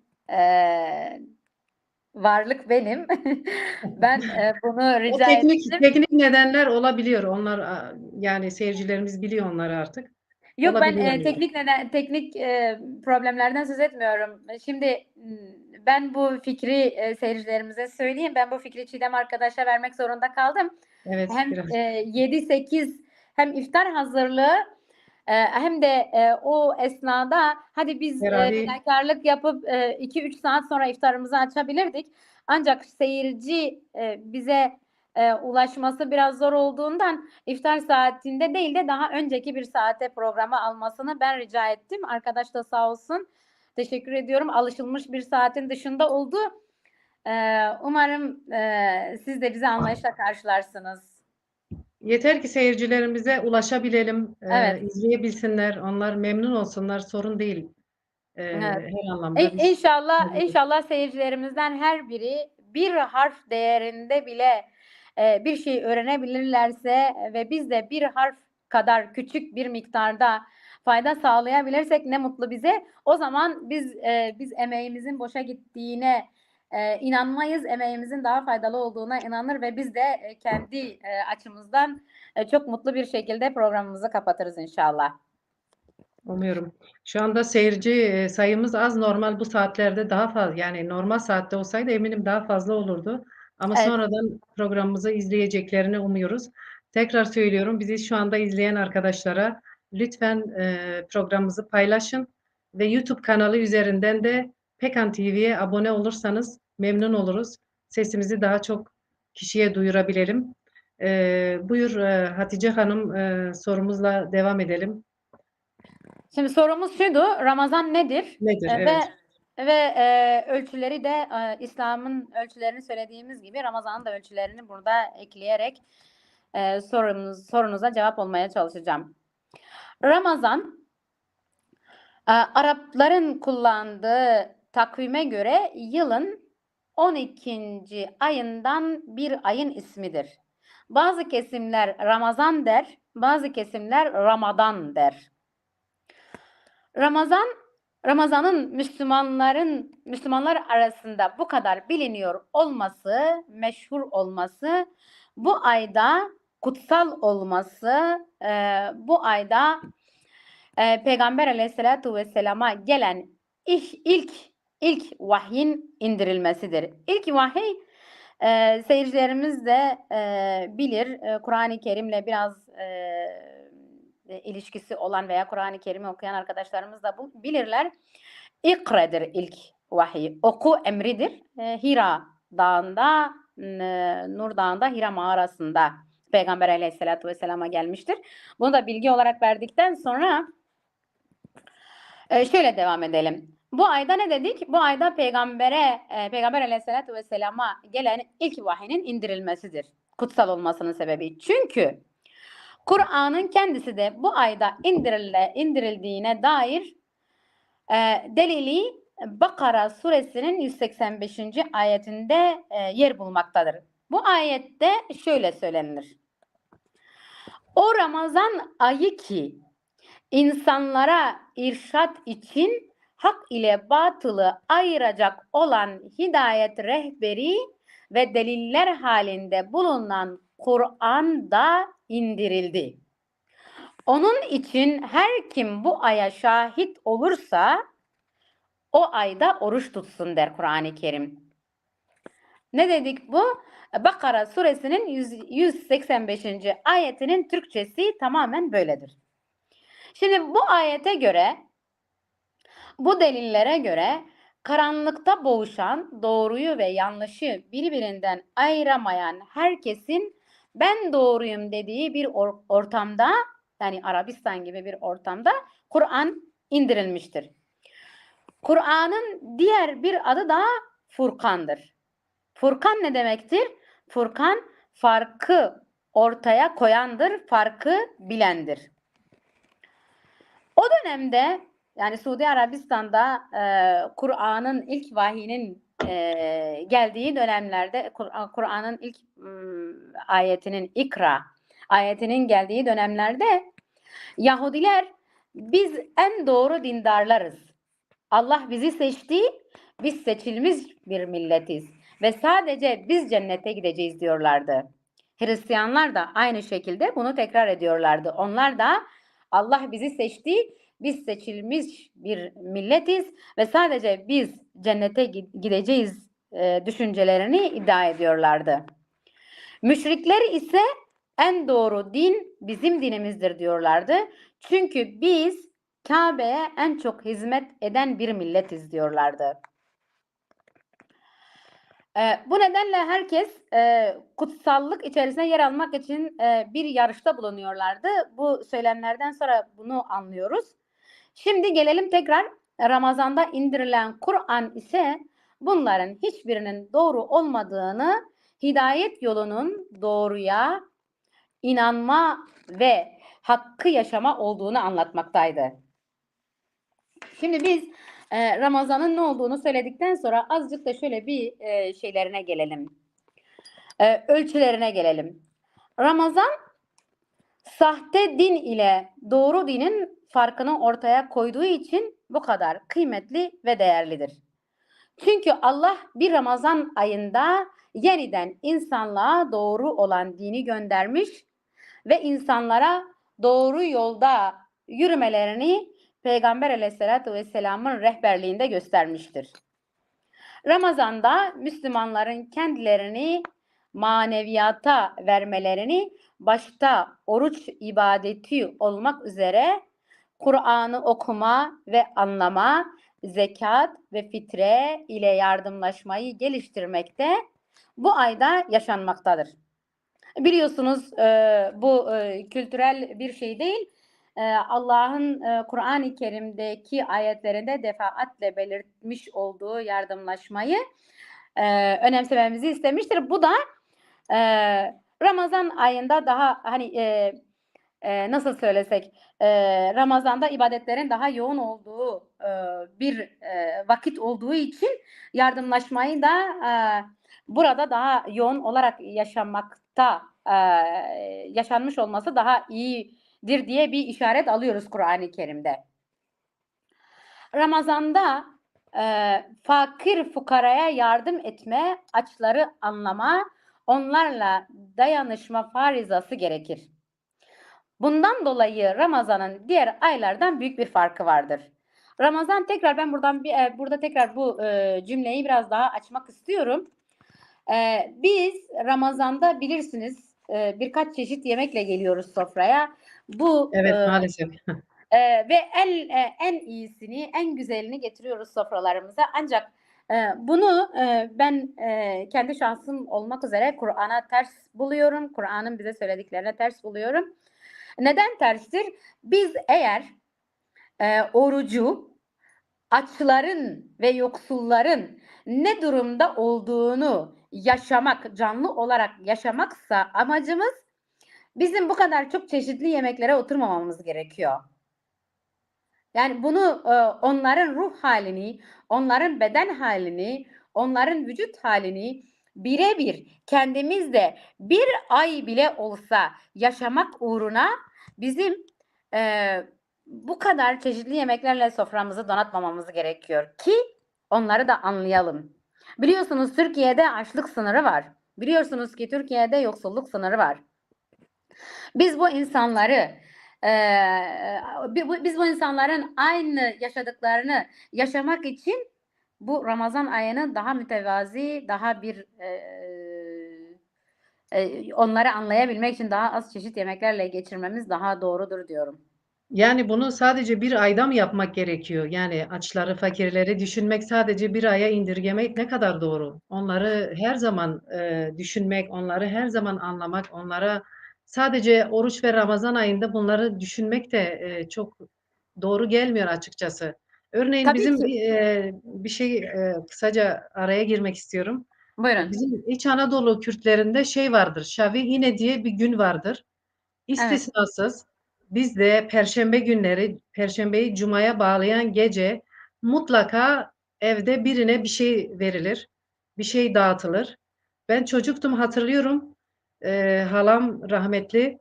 varlık benim. Ben bunu rica ettim. Teknik nedenler olabiliyor. Onlar yani seyircilerimiz biliyor onları artık. Yok ben Olabiliyor yani. teknik problemlerden söz etmiyorum. Şimdi ben bu fikri seyircilerimize söyleyeyim. Ben bu fikri Çiğdem arkadaşa vermek zorunda kaldım. Evet, Hem biraz. 7-8 hem iftar hazırlığı Hem de o esnada hadi biz Herhalde fedakarlık yapıp 2-3 saat sonra iftarımızı açabilirdik. Ancak seyirci bize ulaşması biraz zor olduğundan iftar saatinde değil de daha önceki bir saate programı almasını ben rica ettim. Arkadaş da sağ olsun. Teşekkür ediyorum. Alışılmış bir saatin dışında oldu. Umarım siz de bizi anlayışla karşılarsınız. yeter ki seyircilerimize ulaşabilelim, Evet. izleyebilsinler, onlar memnun olsunlar, sorun değil. Evet. Her anlamda biz İnşallah seyircilerimizden her biri bir harf değerinde bile bir şey öğrenebilirlerse ve biz de bir harf kadar küçük bir miktarda fayda sağlayabilirsek ne mutlu bize. O zaman biz emeğimizin boşa gittiğine inanmayız. Emeğimizin daha faydalı olduğuna inanır ve biz de kendi açımızdan çok mutlu bir şekilde programımızı kapatırız inşallah. umuyorum. Şu anda seyirci sayımız az. Normal bu saatlerde daha fazla, yani normal saatte olsaydı eminim daha fazla olurdu. Ama Evet. sonradan programımızı izleyeceklerini umuyoruz. Tekrar söylüyorum, bizi şu anda izleyen arkadaşlara lütfen programımızı paylaşın ve YouTube kanalı üzerinden de Pekan TV'ye abone olursanız memnun oluruz. Sesimizi daha çok kişiye duyurabilelim. Buyur Hatice Hanım, sorumuzla devam edelim. Şimdi sorumuz şuydu, Ramazan nedir? Nedir? Ve Evet. ölçüleri de İslam'ın ölçülerini söylediğimiz gibi Ramazan'ın da ölçülerini burada ekleyerek sorunuza cevap olmaya çalışacağım. Ramazan, Arapların kullandığı takvime göre yılın 12. ayından bir ayın ismidir. Bazı kesimler Ramazan der, bazı kesimler Ramadan der. Ramazan'ın Müslümanlar arasında bu kadar biliniyor olması, meşhur olması, bu ayda kutsal olması, bu ayda Peygamber Aleyhisselatü Vesselam'a gelen ilk vahyin indirilmesidir. İlk vahiy seyircilerimiz de bilir, Kur'an-ı Kerim'le biraz ilişkisi olan veya Kur'an-ı Kerim'i okuyan arkadaşlarımız da bilirler. İkra'dır ilk vahiy. Oku emridir. Hira Dağı'nda, Nur Dağı'nda, Hira mağarasında Peygamber Aleyhisselatü Vesselam'a gelmiştir. Bunu da bilgi olarak verdikten sonra şöyle devam edelim. Bu ayda ne dedik? Bu ayda Peygamber Aleyhisselatü Vesselam'a gelen ilk vahinin indirilmesidir. Kutsal olmasının sebebi. Çünkü Kur'an'ın kendisi de bu ayda indirildiğine dair delili Bakara suresinin 185. ayetinde yer bulmaktadır. Bu ayette şöyle söylenir. O Ramazan ayı ki insanlara irşat için hak ile batılı ayıracak olan hidayet rehberi ve deliller halinde bulunan Kur'an'da indirildi. Onun için her kim bu aya şahit olursa o ayda oruç tutsun der Kur'an-ı Kerim. Ne dedik bu? Bakara suresinin 185. ayetinin Türkçesi tamamen böyledir. Şimdi bu ayete göre, bu delillere göre karanlıkta boğuşan, doğruyu ve yanlışı birbirinden ayıramayan herkesin ben doğruyum dediği bir ortamda, yani Arabistan gibi bir ortamda Kur'an indirilmiştir. Kur'an'ın diğer bir adı da Furkan'dır. Furkan ne demektir? Furkan farkı ortaya koyandır, farkı bilendir. O dönemde, yani Suudi Arabistan'da Kur'an'ın ilk vahiyinin geldiği dönemlerde, Kur'an'ın ilk ayetinin İkra ayetinin geldiği dönemlerde Yahudiler biz en doğru dindarlarız. Allah bizi seçti, biz seçilmiş bir milletiz ve sadece biz cennete gideceğiz diyorlardı. Hristiyanlar da aynı şekilde bunu tekrar ediyorlardı. Onlar da Allah bizi seçti, biz seçilmiş bir milletiz ve sadece biz cennete gideceğiz düşüncelerini iddia ediyorlardı. Müşrikler ise en doğru din bizim dinimizdir diyorlardı. Çünkü biz Kabe'ye en çok hizmet eden bir milletiz diyorlardı. Bu nedenle herkes kutsallık içerisine yer almak için bir yarışta bulunuyorlardı. Bu söylemlerden sonra bunu anlıyoruz. Şimdi gelelim tekrar Ramazan'da indirilen Kur'an ise bunların hiçbirinin doğru olmadığını, hidayet yolunun doğruya inanma ve hakkı yaşama olduğunu anlatmaktaydı. Şimdi biz Ramazan'ın ne olduğunu söyledikten sonra azıcık da şöyle bir şeylerine gelelim. Ölçülerine gelelim. Ramazan sahte din ile doğru dinin farkını ortaya koyduğu için bu kadar kıymetli ve değerlidir. Çünkü Allah bir Ramazan ayında yeniden insanlığa doğru olan dini göndermiş ve insanlara doğru yolda yürümelerini Peygamber Aleyhisselatü Vesselam'ın rehberliğinde göstermiştir. Ramazan'da Müslümanların kendilerini maneviyata vermelerini başta oruç ibadeti olmak üzere Kur'an'ı okuma ve anlama, zekat ve fitre ile yardımlaşmayı geliştirmekte bu ayda yaşanmaktadır. Biliyorsunuz bu kültürel bir şey değil. Allah'ın Kur'an-ı Kerim'deki ayetlerinde defaatle belirtmiş olduğu yardımlaşmayı önemsememizi istemiştir. Bu da Ramazan ayında daha hani nasıl söylesek Ramazan'da ibadetlerin daha yoğun olduğu bir vakit olduğu için yardımlaşmayı da burada daha yoğun olarak yaşanmakta yaşanmış olması daha iyidir diye bir işaret alıyoruz Kur'an-ı Kerim'de. Ramazan'da fakir fukaraya yardım etme, açları anlama, onlarla dayanışma farizası gerekir. Bundan dolayı Ramazan'ın diğer aylardan büyük bir farkı vardır. Ramazan tekrar ben burada tekrar bu cümleyi biraz daha açmak istiyorum. Biz Ramazan'da bilirsiniz birkaç çeşit yemekle geliyoruz sofraya. Bu Evet, maalesef. ve en iyisini, en güzelini getiriyoruz sofralarımıza. Ancak bunu ben kendi şahsım olmak üzere Kur'an'a ters buluyorum. Kur'an'ın bize söylediklerine ters buluyorum. Neden terstir? Biz eğer orucu açların ve yoksulların ne durumda olduğunu yaşamak, canlı olarak yaşamaksa amacımız, bizim bu kadar çok çeşitli yemeklere oturmamamız gerekiyor. Yani bunu onların ruh halini, onların beden halini, onların vücut halini birebir kendimizde bir ay bile olsa yaşamak uğruna bizim bu kadar çeşitli yemeklerle soframızı donatmamamız gerekiyor ki onları da anlayalım. Biliyorsunuz Türkiye'de açlık sınırı var. Biliyorsunuz ki Türkiye'de yoksulluk sınırı var. Biz bu insanları biz bu insanların aynı yaşadıklarını yaşamak için bu Ramazan ayını daha mütevazi, daha bir onları anlayabilmek için daha az çeşit yemeklerle geçirmemiz daha doğrudur diyorum. Yani bunu sadece bir ayda mı yapmak gerekiyor? Yani açları, fakirleri düşünmek, sadece bir aya indirgemek ne kadar doğru? Onları her zaman düşünmek, onları her zaman anlamak, onlara sadece oruç ve Ramazan ayında bunları düşünmek de çok doğru gelmiyor açıkçası. Örneğin Tabii bizim ki. bir şey kısaca araya girmek istiyorum. Buyurun. Bizim İç Anadolu Kürtlerinde şey vardır, Şavi-ine diye bir gün vardır. Evet. İstisnasız bizde perşembe günleri, perşembeyi cumaya bağlayan gece mutlaka evde birine bir şey verilir, bir şey dağıtılır. Ben çocuktum, hatırlıyorum. Halam rahmetli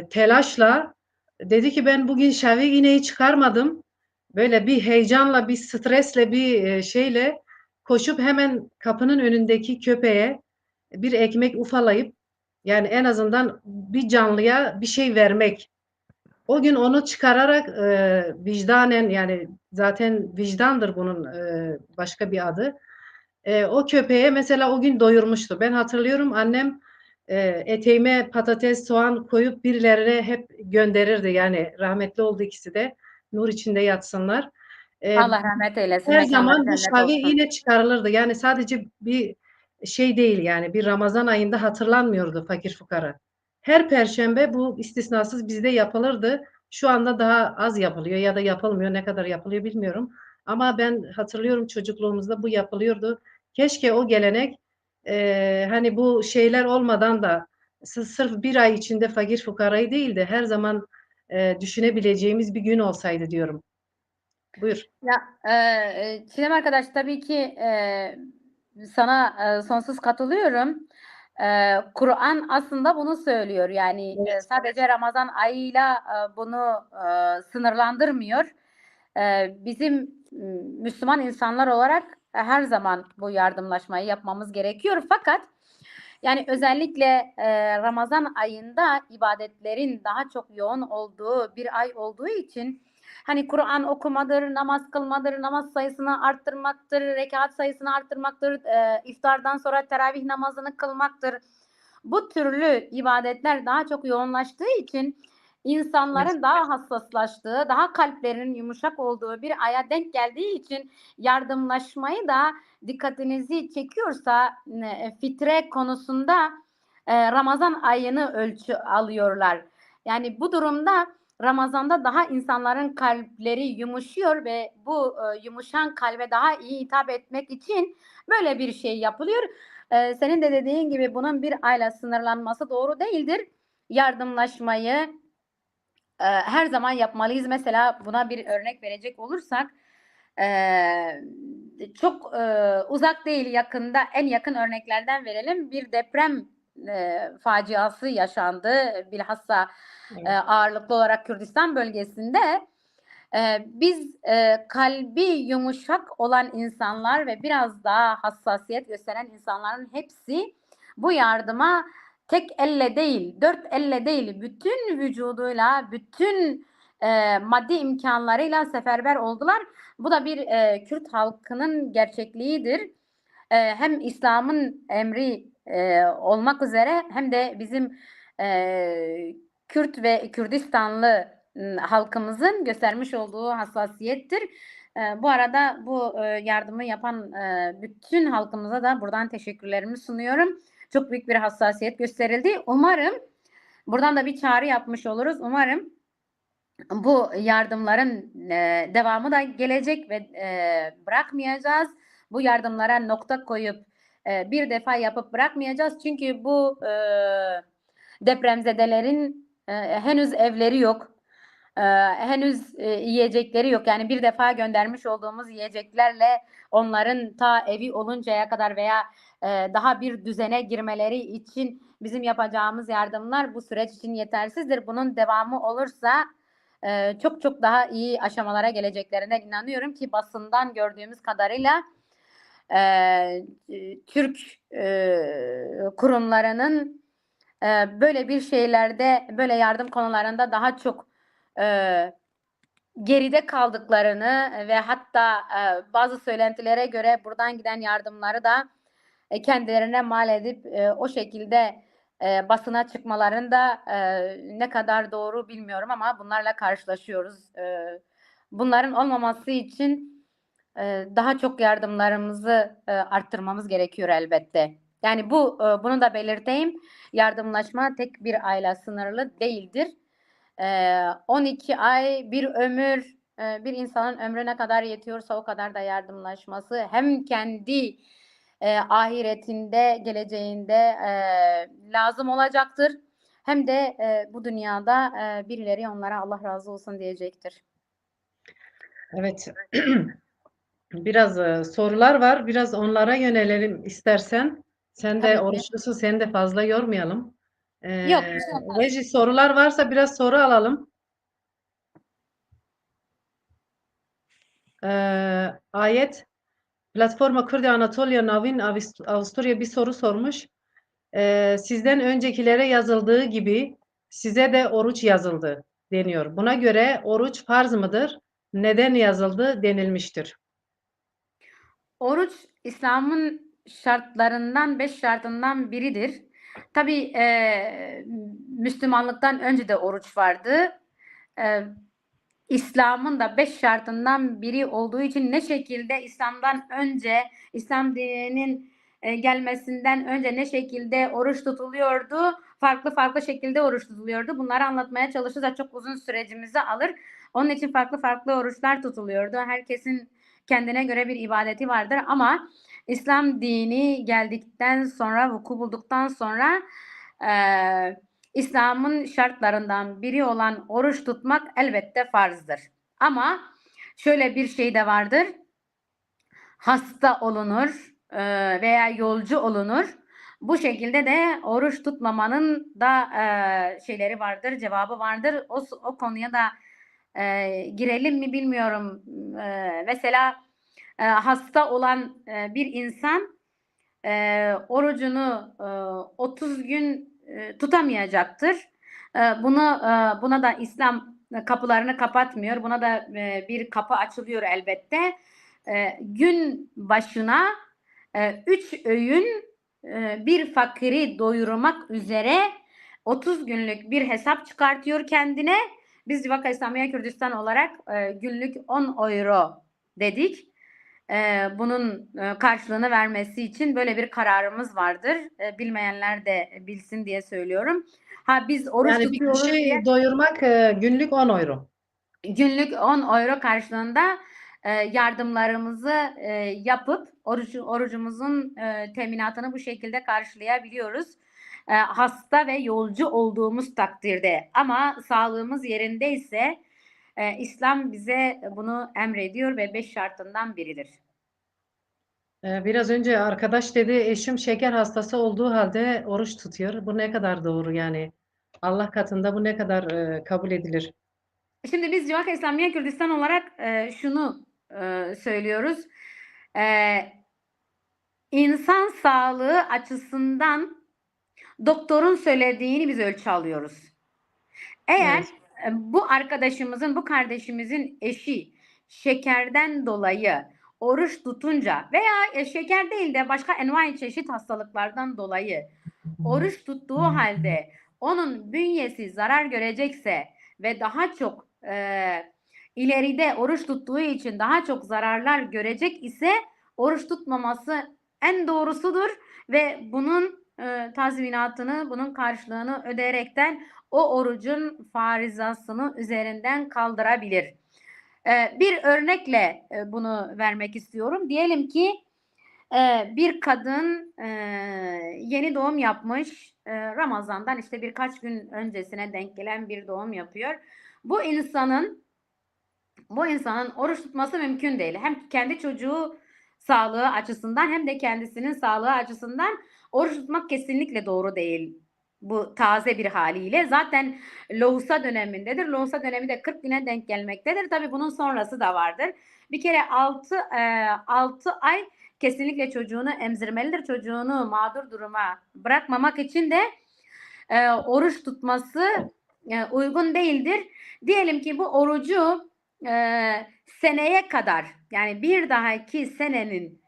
telaşla dedi ki ben bugün şavi iğneyi çıkarmadım. Böyle bir heyecanla, bir stresle, bir şeyle koşup hemen kapının önündeki köpeğe bir ekmek ufalayıp, yani en azından bir canlıya bir şey vermek. O gün onu çıkararak vicdanen, yani zaten vicdandır bunun başka bir adı. O köpeğe mesela o gün doyurmuştu. Ben hatırlıyorum, annem Eteğime patates, soğan koyup birilerine hep gönderirdi. Yani rahmetli oldu ikisi de. Nur içinde yatsınlar. Allah rahmet eylesin. Her Mekanları zaman bu cennet şavi olsun. yine çıkarılırdı. Yani sadece bir şey değil, yani bir Ramazan ayında hatırlanmıyordu fakir fukara. Her perşembe bu istisnasız bizde yapılırdı. Şu anda daha az yapılıyor ya da yapılmıyor. Ne kadar yapılıyor bilmiyorum. Ama ben hatırlıyorum, çocukluğumuzda bu yapılıyordu. Keşke o gelenek hani bu şeyler olmadan da sırf bir ay içinde fakir fukarayı değil de her zaman düşünebileceğimiz bir gün olsaydı diyorum. Buyur. Ya, Çiğdem arkadaş, tabii ki sana sonsuz katılıyorum. Kur'an aslında bunu söylüyor. Yani Evet. sadece Ramazan ayıyla bunu sınırlandırmıyor. Bizim Müslüman insanlar olarak her zaman bu yardımlaşmayı yapmamız gerekiyor. Fakat yani özellikle Ramazan ayında ibadetlerin daha çok yoğun olduğu bir ay olduğu için hani Kur'an okumadır, namaz kılmadır, namaz sayısını arttırmaktır, rekat sayısını arttırmaktır, iftardan sonra teravih namazını kılmaktır. Bu türlü ibadetler daha çok yoğunlaştığı için insanların daha hassaslaştığı, daha kalplerinin yumuşak olduğu bir aya denk geldiği için yardımlaşmayı da dikkatinizi çekiyorsa fitre konusunda Ramazan ayını ölçü alıyorlar. Yani bu durumda Ramazan'da daha insanların kalpleri yumuşuyor ve bu yumuşan kalbe daha iyi hitap etmek için böyle bir şey yapılıyor. Senin de dediğin gibi bunun bir ayla sınırlanması doğru değildir. Yardımlaşmayı her zaman yapmalıyız. Mesela buna bir örnek verecek olursak çok uzak değil, yakında, en yakın örneklerden verelim. Bir deprem faciası yaşandı. Bilhassa ağırlıklı olarak Kürdistan bölgesinde. Biz kalbi yumuşak olan insanlar ve biraz daha hassasiyet gösteren insanların hepsi bu yardıma tek elle değil, dört elle değil, bütün vücuduyla, bütün maddi imkanlarıyla seferber oldular. Bu da bir Kürt halkının gerçekliğidir. Hem İslam'ın emri olmak üzere hem de bizim Kürt ve Kürdistanlı halkımızın göstermiş olduğu hassasiyettir. Bu arada bu yardımı yapan bütün halkımıza da buradan teşekkürlerimi sunuyorum. Çok büyük bir hassasiyet gösterildi. Umarım buradan da bir çağrı yapmış oluruz. Umarım bu yardımların devamı da gelecek ve bırakmayacağız. Bu yardımlara nokta koyup bir defa yapıp bırakmayacağız. Çünkü bu depremzedelerin henüz evleri yok. Henüz yiyecekleri yok. Yani bir defa göndermiş olduğumuz yiyeceklerle onların ta evi oluncaya kadar veya daha bir düzene girmeleri için bizim yapacağımız yardımlar bu süreç için yetersizdir. Bunun devamı olursa çok çok daha iyi aşamalara geleceklerinden inanıyorum ki basından gördüğümüz kadarıyla Türk kurumlarının böyle bir şeylerde, böyle yardım konularında daha çok geride kaldıklarını ve hatta bazı söylentilere göre buradan giden yardımları da kendilerine mal edip o şekilde basına çıkmalarında ne kadar doğru bilmiyorum ama bunlarla karşılaşıyoruz. Bunların olmaması için daha çok yardımlarımızı arttırmamız gerekiyor elbette. Yani bunu da belirteyim. Yardımlaşma tek bir ayla sınırlı değildir. 12 ay bir ömür, bir insanın ömrü ne kadar yetiyorsa o kadar da yardımlaşması hem kendi ahiretinde, geleceğinde lazım olacaktır. Hem de bu dünyada birileri onlara Allah razı olsun diyecektir. Evet. Biraz sorular var. Biraz onlara yönelelim istersen. Sen de Tabii ki. oruçlusun, seni de fazla yormayalım. Yok, bir şey olmaz. Reji, sorular varsa biraz soru alalım. Ayet, Platforma Kürdi Anatolia Navin Avusturya bir soru sormuş. Sizden öncekilere yazıldığı gibi size de oruç yazıldı deniyor. Buna göre oruç farz mıdır? Neden yazıldı denilmiştir. Oruç İslam'ın şartlarından, 5 şartından biridir. tabii Müslümanlıktan önce de oruç vardı. E, İslam'ın da 5 şartından biri olduğu için ne şekilde İslam'dan önce, İslam dininin gelmesinden önce ne şekilde oruç tutuluyordu, farklı farklı şekilde oruç tutuluyordu. Bunları anlatmaya çalışırsa çok uzun sürecimizi alır. Onun için farklı farklı oruçlar tutuluyordu. Herkesin kendine göre bir ibadeti vardır ama İslam dini geldikten sonra, vuku bulduktan sonra İslam'ın şartlarından biri olan oruç tutmak elbette farzdır. Ama şöyle bir şey de vardır. Hasta olunur veya yolcu olunur. Bu şekilde de oruç tutmamanın da şeyleri vardır, cevabı vardır. O konuya da girelim mi bilmiyorum. Mesela hasta olan bir insan orucunu 30 gün tutamayacaktır. Buna da İslam kapılarını kapatmıyor. Buna da bir kapı açılıyor elbette. Gün başına 3 öğün bir fakiri doyurmak üzere 30 günlük bir hesap çıkartıyor kendine. Biz Civaka İslamiye Kürdistan olarak günlük 10 euro dedik. Bunun karşılığını vermesi için böyle bir kararımız vardır. Bilmeyenler de bilsin diye söylüyorum. Biz oruç Yani bir tutuyoruz diye kişi doyurmak günlük 10 euro. günlük 10 euro karşılığında yardımlarımızı yapıp orucumuzun teminatını bu şekilde karşılayabiliyoruz. Hasta ve yolcu olduğumuz takdirde ama sağlığımız yerindeyse İslam bize bunu emrediyor ve 5 şartından biridir. Biraz önce arkadaş dedi eşim şeker hastası olduğu halde oruç tutuyor. Bu ne kadar doğru yani? Allah katında bu ne kadar kabul edilir? Şimdi biz Civaka İslamiye Kürdistan olarak şunu söylüyoruz. İnsan sağlığı açısından doktorun söylediğini biz ölçü alıyoruz. Eğer Evet. bu arkadaşımızın, bu kardeşimizin eşi şekerden dolayı oruç tutunca veya şeker değil de başka envai çeşit hastalıklardan dolayı oruç tuttuğu halde onun bünyesi zarar görecekse ve daha çok ileride oruç tuttuğu için daha çok zararlar görecek ise oruç tutmaması en doğrusudur ve bunun tazminatını, bunun karşılığını ödeyerekten o orucun farizasını üzerinden kaldırabilir. Bir örnekle bunu vermek istiyorum. Diyelim ki bir kadın yeni doğum yapmış. Ramazan'dan işte birkaç gün öncesine denk gelen bir doğum yapıyor. Bu insanın oruç tutması mümkün değil. Hem kendi çocuğu sağlığı açısından hem de kendisinin sağlığı açısından oruç tutmak kesinlikle doğru değil. Bu taze bir haliyle. Zaten lohusa dönemindedir. Lohusa dönemi de 40 güne denk gelmektedir. Tabii bunun sonrası da vardır. Bir kere 6 ay kesinlikle çocuğunu emzirmelidir. Çocuğunu mağdur duruma bırakmamak için de oruç tutması uygun değildir. Diyelim ki bu orucu seneye kadar, yani bir dahaki senenin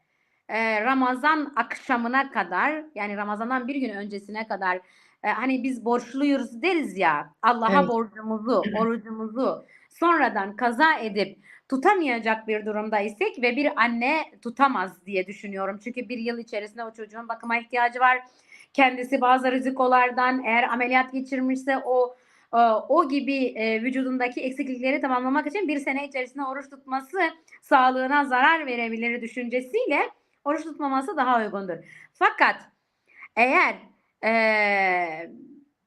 Ramazan akşamına kadar, yani Ramazan'dan bir gün öncesine kadar hani biz borçluyuz deriz ya, Allah'a Evet. borcumuzu, orucumuzu sonradan kaza edip tutamayacak bir durumda isek ve bir anne tutamaz diye düşünüyorum. Çünkü bir yıl içerisinde o çocuğun bakıma ihtiyacı var. Kendisi bazı rizikolardan eğer ameliyat geçirmişse o gibi vücudundaki eksiklikleri tamamlamak için bir sene içerisinde oruç tutması sağlığına zarar verebilir düşüncesiyle oruç tutmaması daha uygundur. Fakat eğer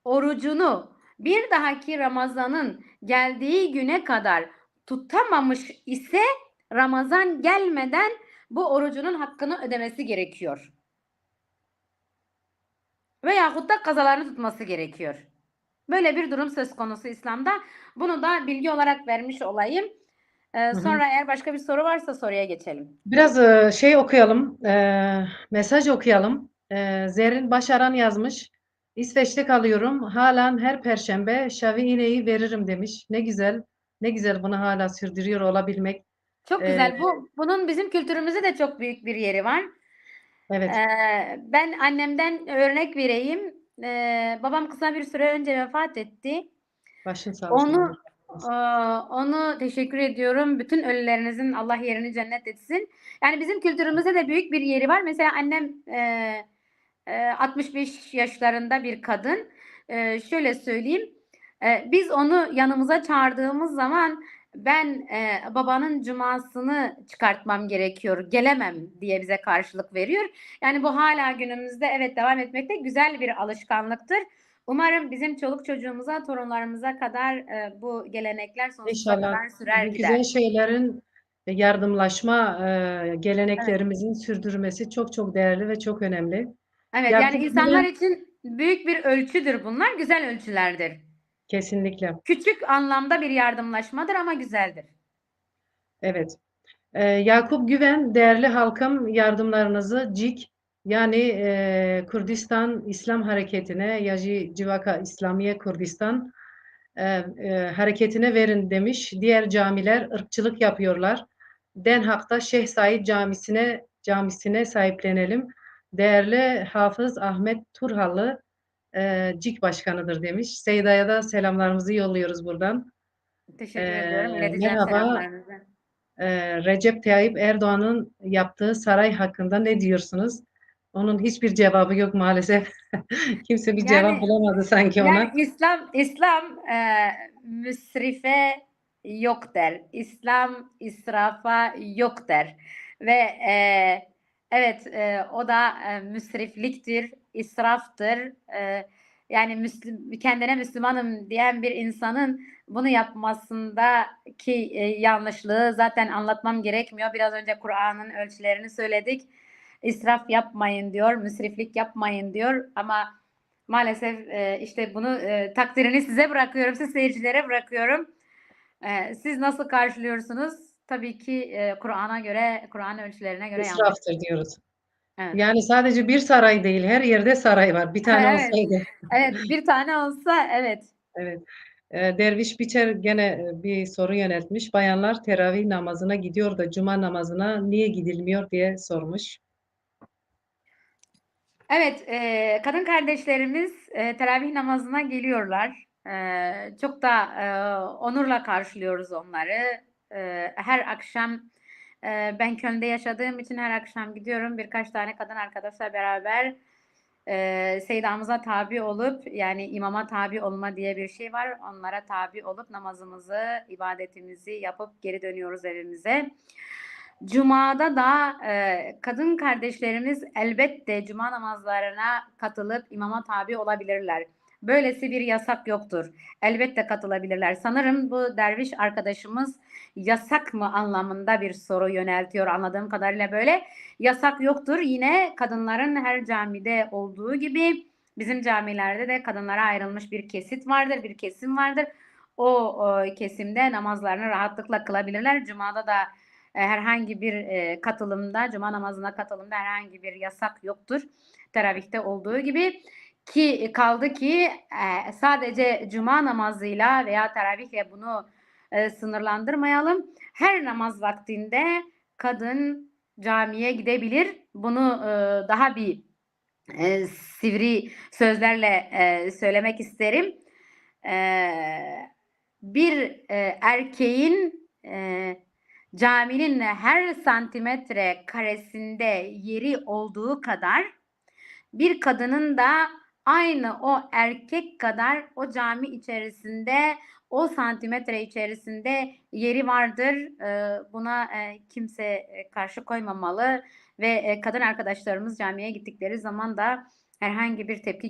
orucunu bir dahaki Ramazan'ın geldiği güne kadar tutamamış ise Ramazan gelmeden bu orucunun hakkını ödemesi gerekiyor. Veyahut da kazalarını tutması gerekiyor. Böyle bir durum söz konusu İslam'da. Bunu da bilgi olarak vermiş olayım. Sonra eğer başka bir soru varsa soruya geçelim. Biraz şey okuyalım, mesaj okuyalım. Zerrin Başaran yazmış. İsveç'te kalıyorum. Halen her perşembe şavi iğneyi veririm demiş. Ne güzel, ne güzel bunu hala sürdürüyor olabilmek. Çok güzel. Bunun bizim kültürümüzde de çok büyük bir yeri var. Evet. Ben annemden örnek vereyim. babam kısa bir süre önce vefat etti. Başın sağ olsun. Onu onu teşekkür ediyorum. Bütün ölülerinizin Allah yerini cennet etsin. Yani bizim kültürümüzde de büyük bir yeri var. Mesela annem 65 yaşlarında bir kadın. Şöyle söyleyeyim. Biz onu yanımıza çağırdığımız zaman ben babanın cumasını çıkartmam gerekiyor, gelemem diye bize karşılık veriyor. Yani bu hala günümüzde evet devam etmekte güzel bir alışkanlıktır. Umarım bizim çoluk çocuğumuza, torunlarımıza kadar bu gelenekler sonsuza İnşallah kadar sürer bu gider. güzel şeylerin yardımlaşma Evet. geleneklerimizin sürdürmesi çok çok değerli ve çok önemli. Evet, yani Yakup insanlar Güven için büyük bir ölçüdür bunlar, güzel ölçülerdir. kesinlikle. Küçük anlamda bir yardımlaşmadır ama güzeldir. Evet. Yakup Güven, değerli halkım yardımlarınızı CİK yani Kürdistan İslam Hareketi'ne Yaji Civaka İslamiye Kürdistan hareketine verin demiş. Diğer camiler ırkçılık yapıyorlar. Den Hak'ta Şeyh Said camisine sahiplenelim. Değerli Hafız Ahmet Turhalı CİK başkanıdır demiş. Seyda'ya da selamlarımızı yolluyoruz buradan. Teşekkür ediyorum. İleteceğim Merhaba. selamlarınızı. Recep Tayyip Erdoğan'ın yaptığı saray hakkında ne diyorsunuz? Onun hiçbir cevabı yok maalesef. Kimse bir cevap Yani bulamadı sanki yani ona. İslam müsrife yok der. İslam israfa yok der. Ve evet o da müsrifliktir, israftır. Yani kendine Müslümanım diyen bir insanın bunu yapmasındaki yanlışlığı zaten anlatmam gerekmiyor. Biraz önce Kur'an'ın ölçülerini söyledik. İsraf yapmayın diyor, müsriflik yapmayın diyor ama maalesef işte bunu takdirini size bırakıyorum, siz seyircilere bırakıyorum. Siz nasıl karşılıyorsunuz? Tabii ki Kur'an'a göre, Kur'an ölçülerine göre yanlış. İsraftır diyoruz. Evet. Yani sadece bir saray değil, her yerde saray var. Bir tane Evet. olsaydı. Evet, bir tane olsa evet. Evet. Derviş Biçer gene bir soru yöneltmiş. Bayanlar teravih namazına gidiyor da cuma namazına niye gidilmiyor diye sormuş. Evet, kadın kardeşlerimiz teravih namazına geliyorlar. Çok da onurla karşılıyoruz onları. Her akşam ben Köln'de yaşadığım için her akşam gidiyorum. Birkaç tane kadın arkadaşla beraber Seyda'mıza tabi olup yani imama tabi olma diye bir şey var. Onlara tabi olup namazımızı, ibadetimizi yapıp geri dönüyoruz evimize. Cuma'da da kadın kardeşlerimiz elbette cuma namazlarına katılıp imama tabi olabilirler. Böylesi bir yasak yoktur. Elbette katılabilirler. Sanırım bu derviş arkadaşımız yasak mı anlamında bir soru yöneltiyor anladığım kadarıyla böyle. Yasak yoktur. Yine kadınların her camide olduğu gibi bizim camilerde de kadınlara ayrılmış bir kesit vardır, bir kesim vardır. O kesimde namazlarını rahatlıkla kılabilirler. Cuma'da da herhangi bir katılımda, cuma namazına katılımda herhangi bir yasak yoktur. Teravihte olduğu gibi ki kaldı ki sadece cuma namazıyla veya teravihle bunu sınırlandırmayalım. Her namaz vaktinde kadın camiye gidebilir. Bunu daha bir sivri sözlerle söylemek isterim. Bir erkeğin caminin her santimetre karesinde yeri olduğu kadar bir kadının da aynı o erkek kadar o cami içerisinde o santimetre içerisinde yeri vardır. Buna kimse karşı koymamalı ve kadın arkadaşlarımız camiye gittikleri zaman da herhangi bir tepki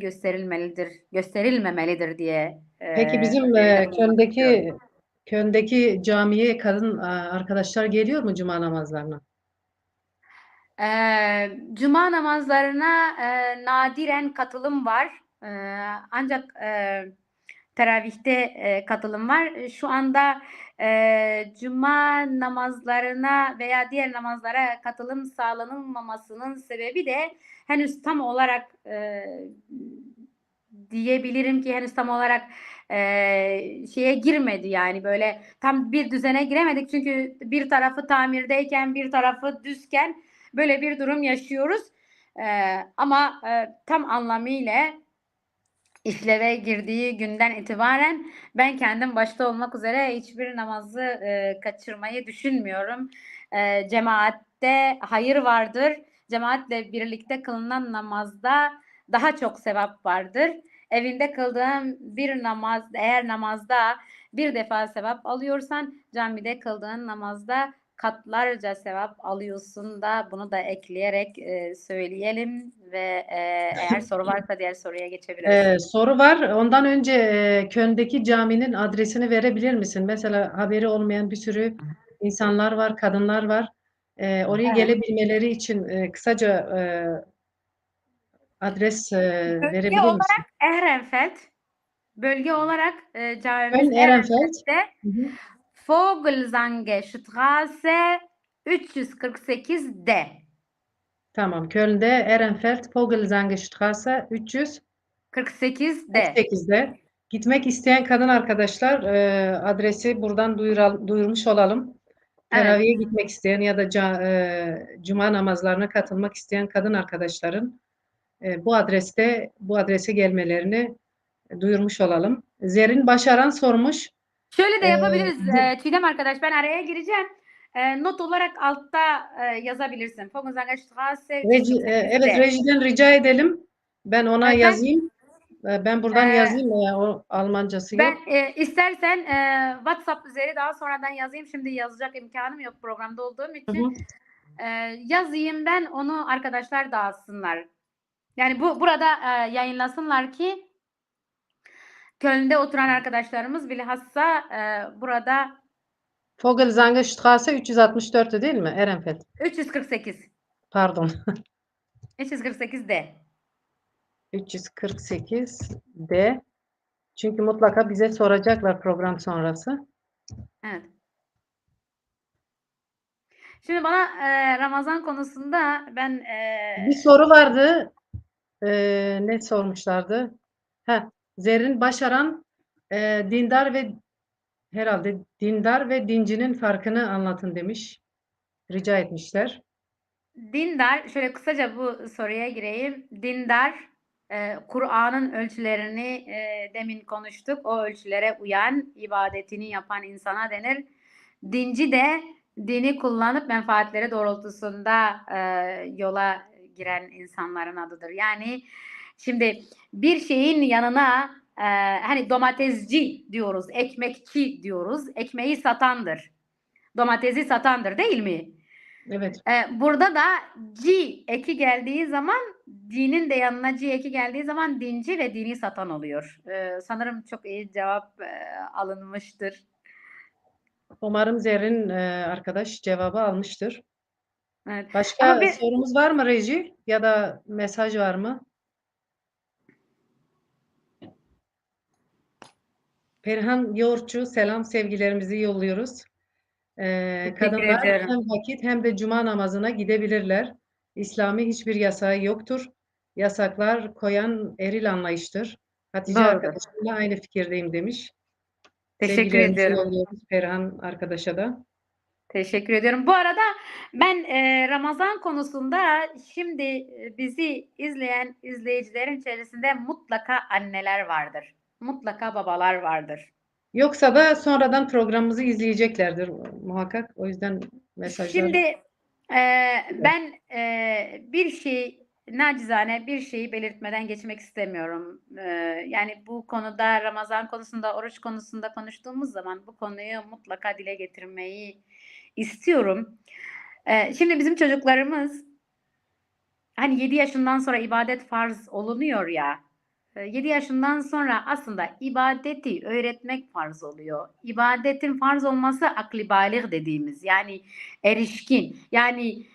gösterilmemelidir diye Peki bizim öneride bulunmak istiyorum. Köln'deki camiye kadın arkadaşlar geliyor mu cuma namazlarına? Cuma namazlarına nadiren katılım var. Ancak teravihte katılım var. Şu anda cuma namazlarına veya diğer namazlara katılım sağlanılmamasının sebebi de henüz tam olarak diyebilirim ki henüz tam olarak şeye girmedi yani böyle tam bir düzene giremedik çünkü bir tarafı tamirdeyken bir tarafı düzken böyle bir durum yaşıyoruz. Ama tam anlamıyla işleve girdiği günden itibaren ben kendim başta olmak üzere hiçbir namazı kaçırmayı düşünmüyorum. Cemaatte hayır vardır. Cemaatle birlikte kılınan namazda daha çok sevap vardır. Evinde kıldığın bir namaz, eğer namazda bir defa sevap alıyorsan, camide kıldığın namazda katlarca sevap alıyorsun da, bunu da ekleyerek söyleyelim ve eğer soru varsa diğer soruya geçebiliriz. Soru var. Ondan önce Köln'deki caminin adresini verebilir misin? Mesela haberi olmayan bir sürü insanlar var, kadınlar var. Oraya Evet. gelebilmeleri için kısaca adres Bölge verebilir misin? olarak Ehrenfeld, bölge olarak camimiz Köln, Ehrenfeld. Ehrenfeld'de, Hı hı. Vogelzange Straße 348D. Tamam. Köln'de Ehrenfeld, Vogelzange Straße 48D. 348'de. Gitmek isteyen kadın arkadaşlar adresi buradan duyurmuş olalım. Evet. Teraviye gitmek isteyen ya da cuma namazlarına katılmak isteyen kadın arkadaşların bu adrese gelmelerini duyurmuş olalım. Zerrin Başaran sormuş. Şöyle de E, yapabiliriz bu Çiğdem arkadaş, ben araya gireceğim. Not olarak altta yazabilirsin. Vogelzange Straße Evet, 348D. rejiden rica edelim. Ben ona Sen yazayım. Ben buradan yazayım ya, o Almancası ben yok. istersen WhatsApp üzeri daha sonradan yazayım. Şimdi yazacak imkanım yok programda olduğum Hı için. hı. Yazayım ben, onu arkadaşlar dağıtsınlar. Yani burada yayınlasınlar ki Köln'de oturan arkadaşlarımız bilhassa burada Vogelzange Straße 364'tü değil mi? Ehrenfeld. 348 Pardon. 348'de. 348'de. Çünkü mutlaka bize soracaklar program sonrası. Evet. Şimdi bana Ramazan konusunda ben Bir soru vardı. Ne sormuşlardı? Zerrin Başaran dindar ve herhalde dindar ve dincinin farkını anlatın demiş. Rica etmişler. dindar, şöyle kısaca bu soruya gireyim. Dindar, Kur'an'ın ölçülerini demin konuştuk. O ölçülere uyan, ibadetini yapan insana denir. Dinci de dini kullanıp menfaatleri doğrultusunda yola giren insanların adıdır. Yani şimdi bir şeyin yanına hani domatesci diyoruz, ekmekçi diyoruz. Ekmeği satandır. Domatesi satandır, değil mi? Evet. Burada da C eki geldiği zaman, dinin de yanına C eki geldiği zaman dinci ve dini satan oluyor. Sanırım çok iyi cevap alınmıştır. Umarım Zerrin arkadaş cevabı almıştır. Evet. Ama Başka bir sorumuz var mı Reji? Ya da mesaj var mı? Perihan Yoğurtçu, selam sevgilerimizi yolluyoruz. teşekkür Kadınlar ediyorum. hem vakit hem de cuma namazına gidebilirler. İslami hiçbir yasağı yoktur. Yasaklar koyan eril anlayıştır. Hatice Doğrudur. arkadaşımla aynı fikirdeyim demiş. Teşekkür Sevgilerimizi ediyorum. yolluyoruz Perihan arkadaşa da. Teşekkür ediyorum. Bu arada ben Ramazan konusunda şimdi bizi izleyen izleyicilerin içerisinde mutlaka anneler vardır. Mutlaka babalar vardır. Yoksa da sonradan programımızı izleyeceklerdir muhakkak. O yüzden mesajlar. Şimdi ben bir şey, nacizane bir şeyi belirtmeden geçmek istemiyorum. Yani bu konuda, Ramazan konusunda, oruç konusunda konuştuğumuz zaman bu konuyu mutlaka dile getirmeyi istiyorum. Şimdi bizim çocuklarımız, hani 7 yaşından sonra ibadet farz olunuyor ya. 7 yaşından sonra aslında ibadeti öğretmek farz oluyor. İbadetin farz olması akli bâlig dediğimiz, yani erişkin, yani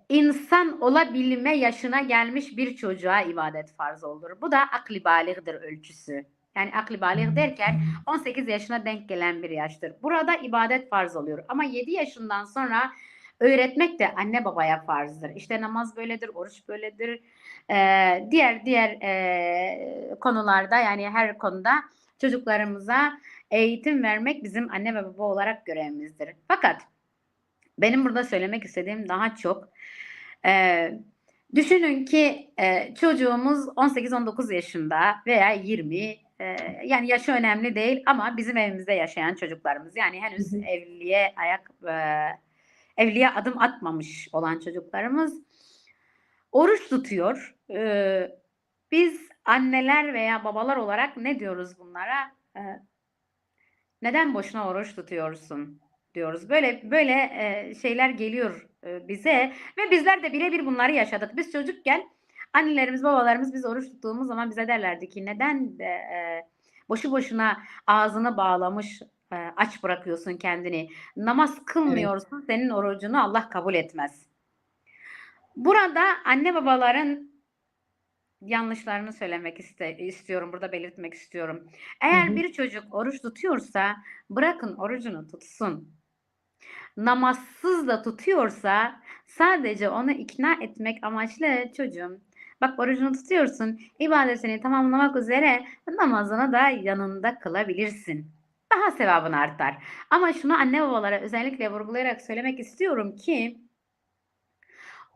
insan olabilme yaşına gelmiş bir çocuğa ibadet farz olur. Bu da akli bâligdir ölçüsü. Yani akli bâlig derken 18 yaşına denk gelen bir yaştır. Burada ibadet farz oluyor. Ama 7 yaşından sonra öğretmek de anne babaya farzdır. İşte namaz böyledir, oruç böyledir. Diğer konularda, yani her konuda çocuklarımıza eğitim vermek bizim anne ve baba olarak görevimizdir. Fakat benim burada söylemek istediğim daha çok Düşünün ki çocuğumuz 18-19 yaşında veya 20, yani yaşı önemli değil ama bizim evimizde yaşayan çocuklarımız, yani Hı henüz hı. evliliğe adım atmamış olan çocuklarımız oruç tutuyor. Biz anneler veya babalar olarak ne diyoruz bunlara? Neden boşuna oruç tutuyorsun diyoruz. Böyle şeyler geliyor bize ve bizler de birebir bunları yaşadık. Biz çocukken annelerimiz, babalarımız biz oruç tuttuğumuz zaman bize derlerdi ki neden boşu boşuna ağzını bağlamış aç bırakıyorsun kendini. Namaz Evet. kılmıyorsun, senin orucunu Allah kabul etmez. Burada anne babaların yanlışlarını söylemek istiyorum, burada belirtmek istiyorum. Hı Eğer hı. bir çocuk oruç tutuyorsa bırakın orucunu tutsun. Namazsız da tutuyorsa sadece onu ikna etmek amaçlı çocuğum bak orucunu tutuyorsun, ibadetini tamamlamak üzere namazını da yanında kılabilirsin. Daha sevabın artar. Ama şunu anne babalara özellikle vurgulayarak söylemek istiyorum ki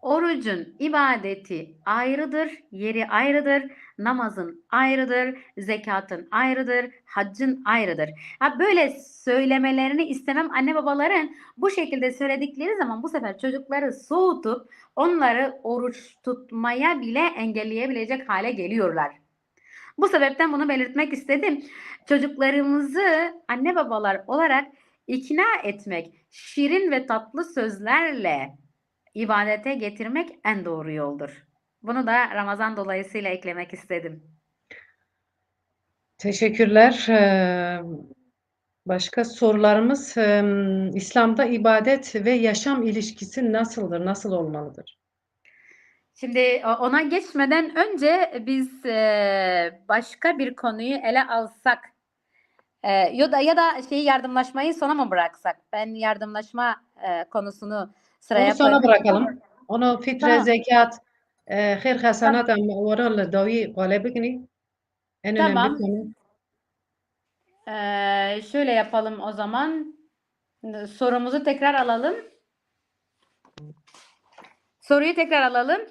orucun ibadeti ayrıdır, yeri ayrıdır, namazın ayrıdır, zekatın ayrıdır, haccın ayrıdır. Ha böyle söylemelerini istemem anne babaların bu şekilde söyledikleri zaman bu sefer çocukları soğutup onları oruç tutmaya bile engelleyebilecek hale geliyorlar. Bu sebepten bunu belirtmek istedim. Çocuklarımızı anne babalar olarak ikna etmek, şirin ve tatlı sözlerle ibadete getirmek en doğru yoldur. Bunu da Ramazan dolayısıyla eklemek istedim. Teşekkürler. Başka sorularımız, İslam'da ibadet ve yaşam ilişkisi nasıldır, nasıl olmalıdır? Şimdi ona geçmeden önce biz başka bir konuyu ele alsak ya da yardımlaşmayı sona mı bıraksak? Ben yardımlaşma konusunu Onu sıraya sona koymuştum. bırakalım. Onu fitre, Tamam. zekat, hayır Tamam. hasenat em oral davi gale bikini. En önemli Tamam. konu. Şöyle yapalım o zaman. Sorumuzu tekrar alalım. Soruyu tekrar alalım.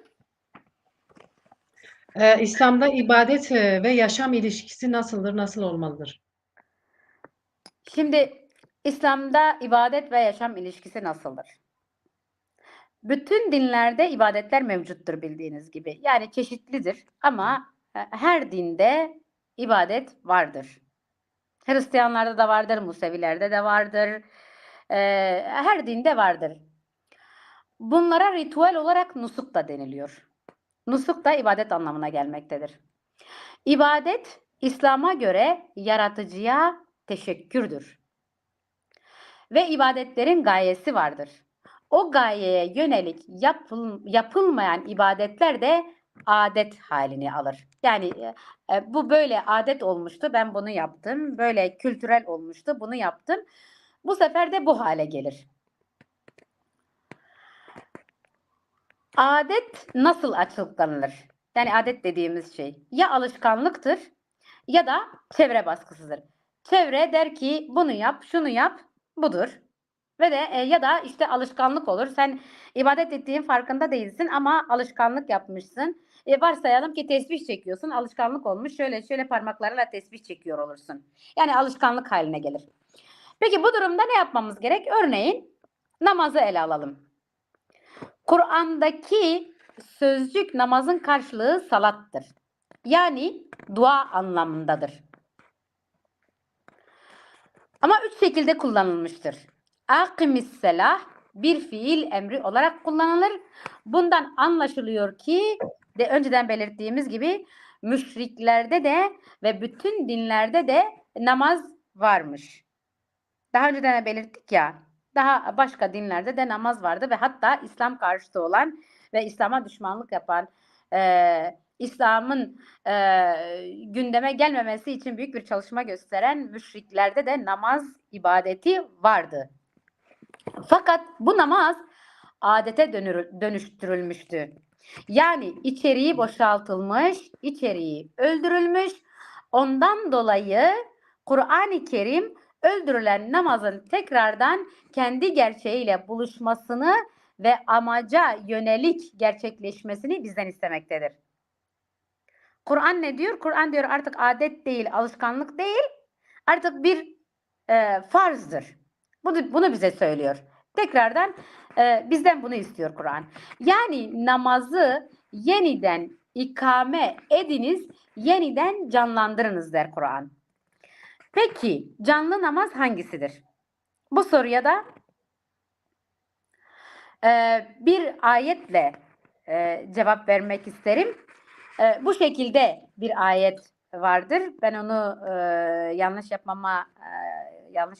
İslam'da ibadet ve yaşam ilişkisi nasıldır, nasıl olmalıdır? Şimdi İslam'da ibadet ve yaşam ilişkisi nasıldır? Bütün dinlerde ibadetler mevcuttur bildiğiniz gibi. Yani çeşitlidir ama her dinde ibadet vardır. Hristiyanlarda da vardır, Musevilerde de vardır. Her dinde vardır. Bunlara ritüel olarak nusuk da deniliyor. Nusuk da ibadet anlamına gelmektedir. İbadet İslam'a göre yaratıcıya teşekkürdür. Ve ibadetlerin gayesi vardır. O gayeye yönelik yapılmayan ibadetler de adet halini alır. Yani bu böyle adet olmuştu, ben bunu yaptım. Böyle kültürel olmuştu, bunu yaptım. Bu sefer de bu hale gelir. Adet nasıl açıklanır? Yani adet dediğimiz şey ya alışkanlıktır ya da çevre baskısıdır. Çevre der ki bunu yap, şunu yap, budur. Ve de ya da işte alışkanlık olur. Sen ibadet ettiğin farkında değilsin ama alışkanlık yapmışsın. Varsayalım ki tesbih çekiyorsun. Alışkanlık olmuş. Şöyle şöyle parmaklarıyla tesbih çekiyor olursun. Yani alışkanlık haline gelir. Peki bu durumda ne yapmamız gerek? Örneğin namazı ele alalım. Kur'an'daki sözcük namazın karşılığı salattır. Yani dua anlamındadır. Ama üç şekilde kullanılmıştır. Akimisselah bir fiil emri olarak kullanılır. Bundan anlaşılıyor ki önceden belirttiğimiz gibi müşriklerde de ve bütün dinlerde de namaz varmış. Daha önceden de belirttik ya, daha başka dinlerde de namaz vardı ve hatta İslam karşıtı olan ve İslam'a düşmanlık yapan, İslam'ın gündeme gelmemesi için büyük bir çalışma gösteren müşriklerde de namaz ibadeti vardı. Fakat bu namaz adete dönüştürülmüştü. Yani içeriği boşaltılmış, içeriği öldürülmüş. Ondan dolayı Kur'an-ı Kerim öldürülen namazın tekrardan kendi gerçeğiyle buluşmasını ve amaca yönelik gerçekleşmesini bizden istemektedir. Kur'an ne diyor? Kur'an diyor artık adet değil, alışkanlık değil, artık bir farzdır. Bunu bize söylüyor. Tekrardan bizden bunu istiyor Kur'an. Yani namazı yeniden ikame ediniz, yeniden canlandırınız der Kur'an. Peki canlı namaz hangisidir? Bu soruya da bir ayetle cevap vermek isterim. Bu şekilde bir ayet vardır. Ben onu yanlış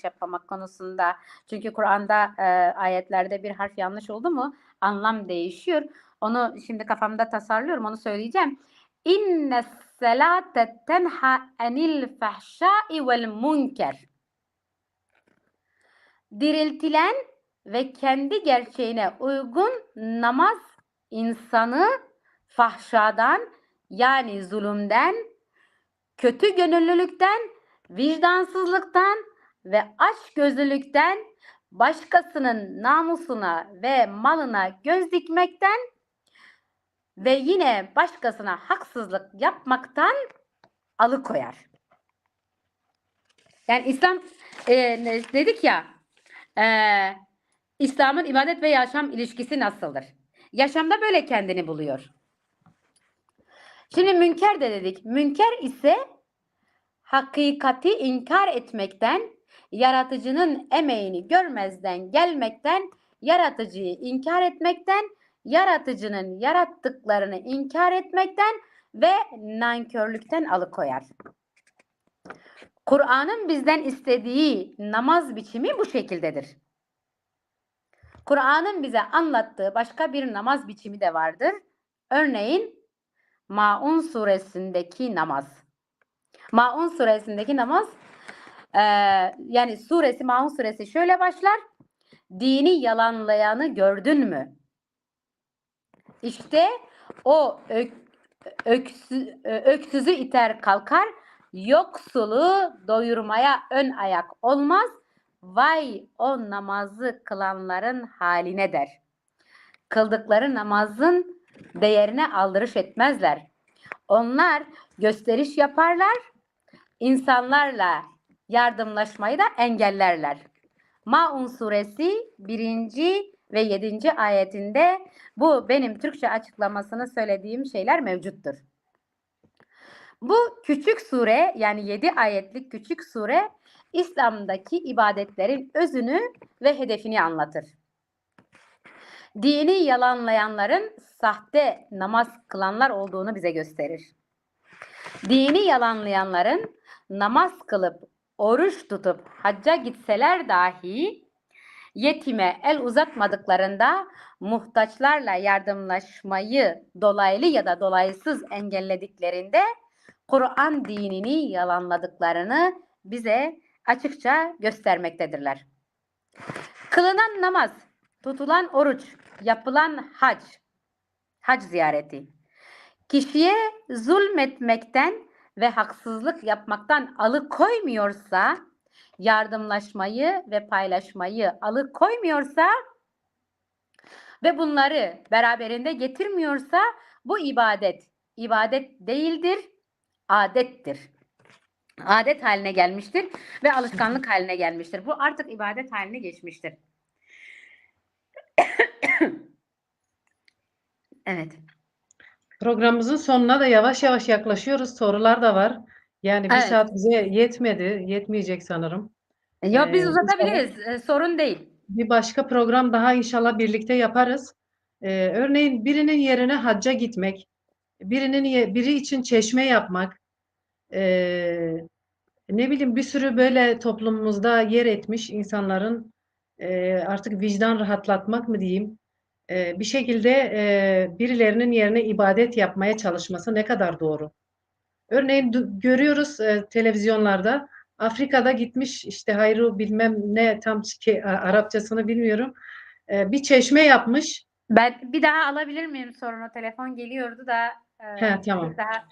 yapmamak konusunda, çünkü Kur'an'da ayetlerde bir harf yanlış oldu mu anlam değişiyor. Onu şimdi kafamda tasarlıyorum, onu söyleyeceğim. İnne selate tenha anil fahşai vel munker. Diriltilen ve kendi gerçeğine uygun namaz insanı fahşadan, yani zulümden, kötü gönüllülükten, vicdansızlıktan ve açgözlülükten, başkasının namusuna ve malına göz dikmekten ve yine başkasına haksızlık yapmaktan alıkoyar. Yani İslam dedik ya, İslam'ın ibadet ve yaşam ilişkisi nasıldır? Yaşamda böyle kendini buluyor. Şimdi münker de dedik. Münker ise hakikati inkar etmekten, yaratıcının emeğini görmezden gelmekten, yaratıcıyı inkar etmekten, yaratıcının yarattıklarını inkar etmekten ve nankörlükten alıkoyar. Kur'an'ın bizden istediği namaz biçimi bu şekildedir. Kur'an'ın bize anlattığı başka bir namaz biçimi de vardır. Örneğin Maun suresindeki namaz. Maun suresindeki namaz, yani Maun suresi şöyle başlar. Dini yalanlayanı gördün mü? İşte o öksüzü iter kalkar, yoksulu doyurmaya ön ayak olmaz. Vay o namazı kılanların haline der. Kıldıkları namazın değerine aldırış etmezler. Onlar gösteriş yaparlar, insanlarla yardımlaşmayı da engellerler. Maun suresi 1. ve 7. ayetinde bu benim Türkçe açıklamasını söylediğim şeyler mevcuttur. Bu küçük sure, yani 7 ayetlik küçük sure, İslam'daki ibadetlerin özünü ve hedefini anlatır. Dini yalanlayanların sahte namaz kılanlar olduğunu bize gösterir. Dini yalanlayanların namaz kılıp, oruç tutup, hacca gitseler dahi yetime el uzatmadıklarında, muhtaçlarla yardımlaşmayı dolaylı ya da dolaysız engellediklerinde Kur'an dinini yalanladıklarını bize açıkça göstermektedirler. Kılınan namaz, tutulan oruç, yapılan hac ziyareti, kişiye zulmetmekten ve haksızlık yapmaktan alıkoymuyorsa, yardımlaşmayı ve paylaşmayı alıkoymuyorsa ve bunları beraberinde getirmiyorsa bu ibadet değildir, adettir. Adet haline gelmiştir ve alışkanlık haline gelmiştir. Bu artık ibadet haline geçmiştir. Evet. Programımızın sonuna da yavaş yavaş yaklaşıyoruz. Sorular da var. Yani bir Evet. saat bize yetmedi. Yetmeyecek sanırım. Yok, biz İnşallah uzatabiliriz. Sorun değil. bir başka program daha inşallah birlikte yaparız. Örneğin birinin yerine hacca gitmek, biri için çeşme yapmak, ne bileyim bir sürü böyle toplumumuzda yer etmiş insanların artık vicdan rahatlatmak mı diyeyim, bir şekilde birilerinin yerine ibadet yapmaya çalışması ne kadar doğru? Örneğin görüyoruz televizyonlarda, Afrika'da gitmiş işte Hayru bilmem ne, tam Arapçasını bilmiyorum, bir çeşme yapmış. Ben bir daha alabilir miyim sorunu? Telefon geliyordu da. Tamam. Bir daha.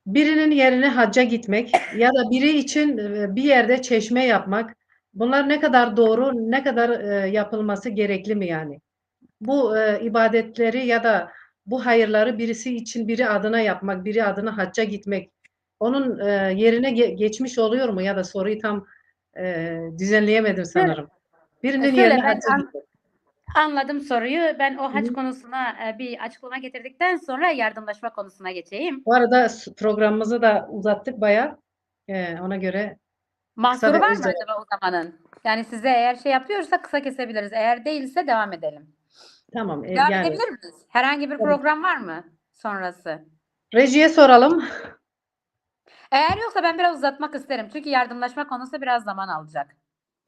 Birinin yerine hacca gitmek ya da biri için bir yerde çeşme yapmak, bunlar ne kadar doğru, ne kadar yapılması gerekli mi yani? bu ibadetleri ya da bu hayırları birisi için biri adına yapmak, biri adına hacca gitmek onun yerine geçmiş oluyor mu? Ya da soruyu tam düzenleyemedim Şöyle, sanırım. Birinin şöyle yerine ben hacca gitmek. anladım soruyu. Ben o Hı hac hı. konusuna bir açıklama getirdikten sonra yardımlaşma konusuna geçeyim. Bu arada programımızı da uzattık bayağı. Ona göre kısa Mahsuru ve var öz mı cevap. acaba o zamanın? Yani size eğer şey yapıyorsa kısa kesebiliriz. Eğer değilse devam edelim. Tamam. Devam Yani edebilir miyiz? Herhangi bir tabii. program var mı sonrası? Rejiye soralım. Eğer yoksa ben biraz uzatmak isterim. Çünkü yardımlaşma konusu biraz zaman alacak.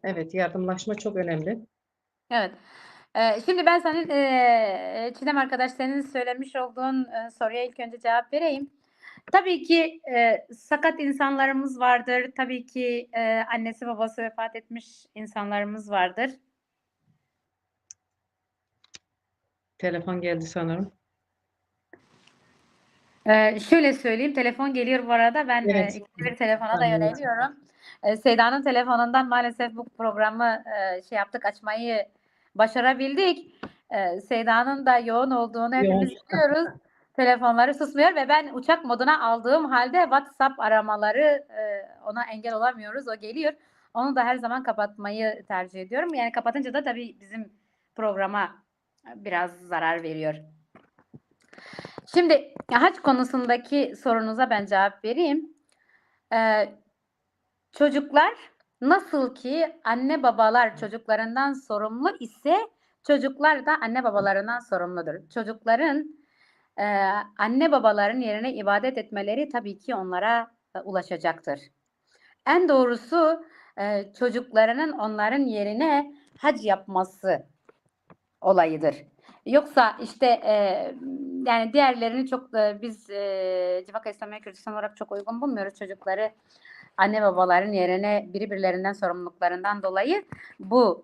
Evet, yardımlaşma çok önemli. Evet. Şimdi ben senin, Çiğdem arkadaş, senin söylemiş olduğun, soruya ilk önce cevap vereyim. Tabii ki, sakat insanlarımız vardır. Tabii ki, annesi babası vefat etmiş insanlarımız vardır. Telefon geldi sanırım. Şöyle söyleyeyim, telefon geliyor bu arada. Ben, Evet. ikide bir telefona da Anlıyorum. yöneliyorum. Seyda'nın telefonundan maalesef bu programı, şey yaptık, açmayı başarabildik. Seyda'nın da yoğun olduğunu hepimiz Yoğun. biliyoruz. Telefonları susmuyor ve ben uçak moduna aldığım halde WhatsApp aramaları, ona engel olamıyoruz, o geliyor. Onu da her zaman kapatmayı tercih ediyorum. Yani kapatınca da tabii bizim programa biraz zarar veriyor. Şimdi hac konusundaki sorunuza ben cevap vereyim. Çocuklar nasıl ki anne babalar çocuklarından sorumlu ise çocuklar da anne babalarından sorumludur. Çocukların anne babaların yerine ibadet etmeleri tabii ki onlara ulaşacaktır. En doğrusu çocuklarının onların yerine hac yapması olayıdır. Yoksa işte yani diğerlerini çok biz Civaka İslamiye Kürdistan olarak çok uygun bulmuyoruz çocukları anne babaların yerine birbirlerinden sorumluluklarından dolayı bu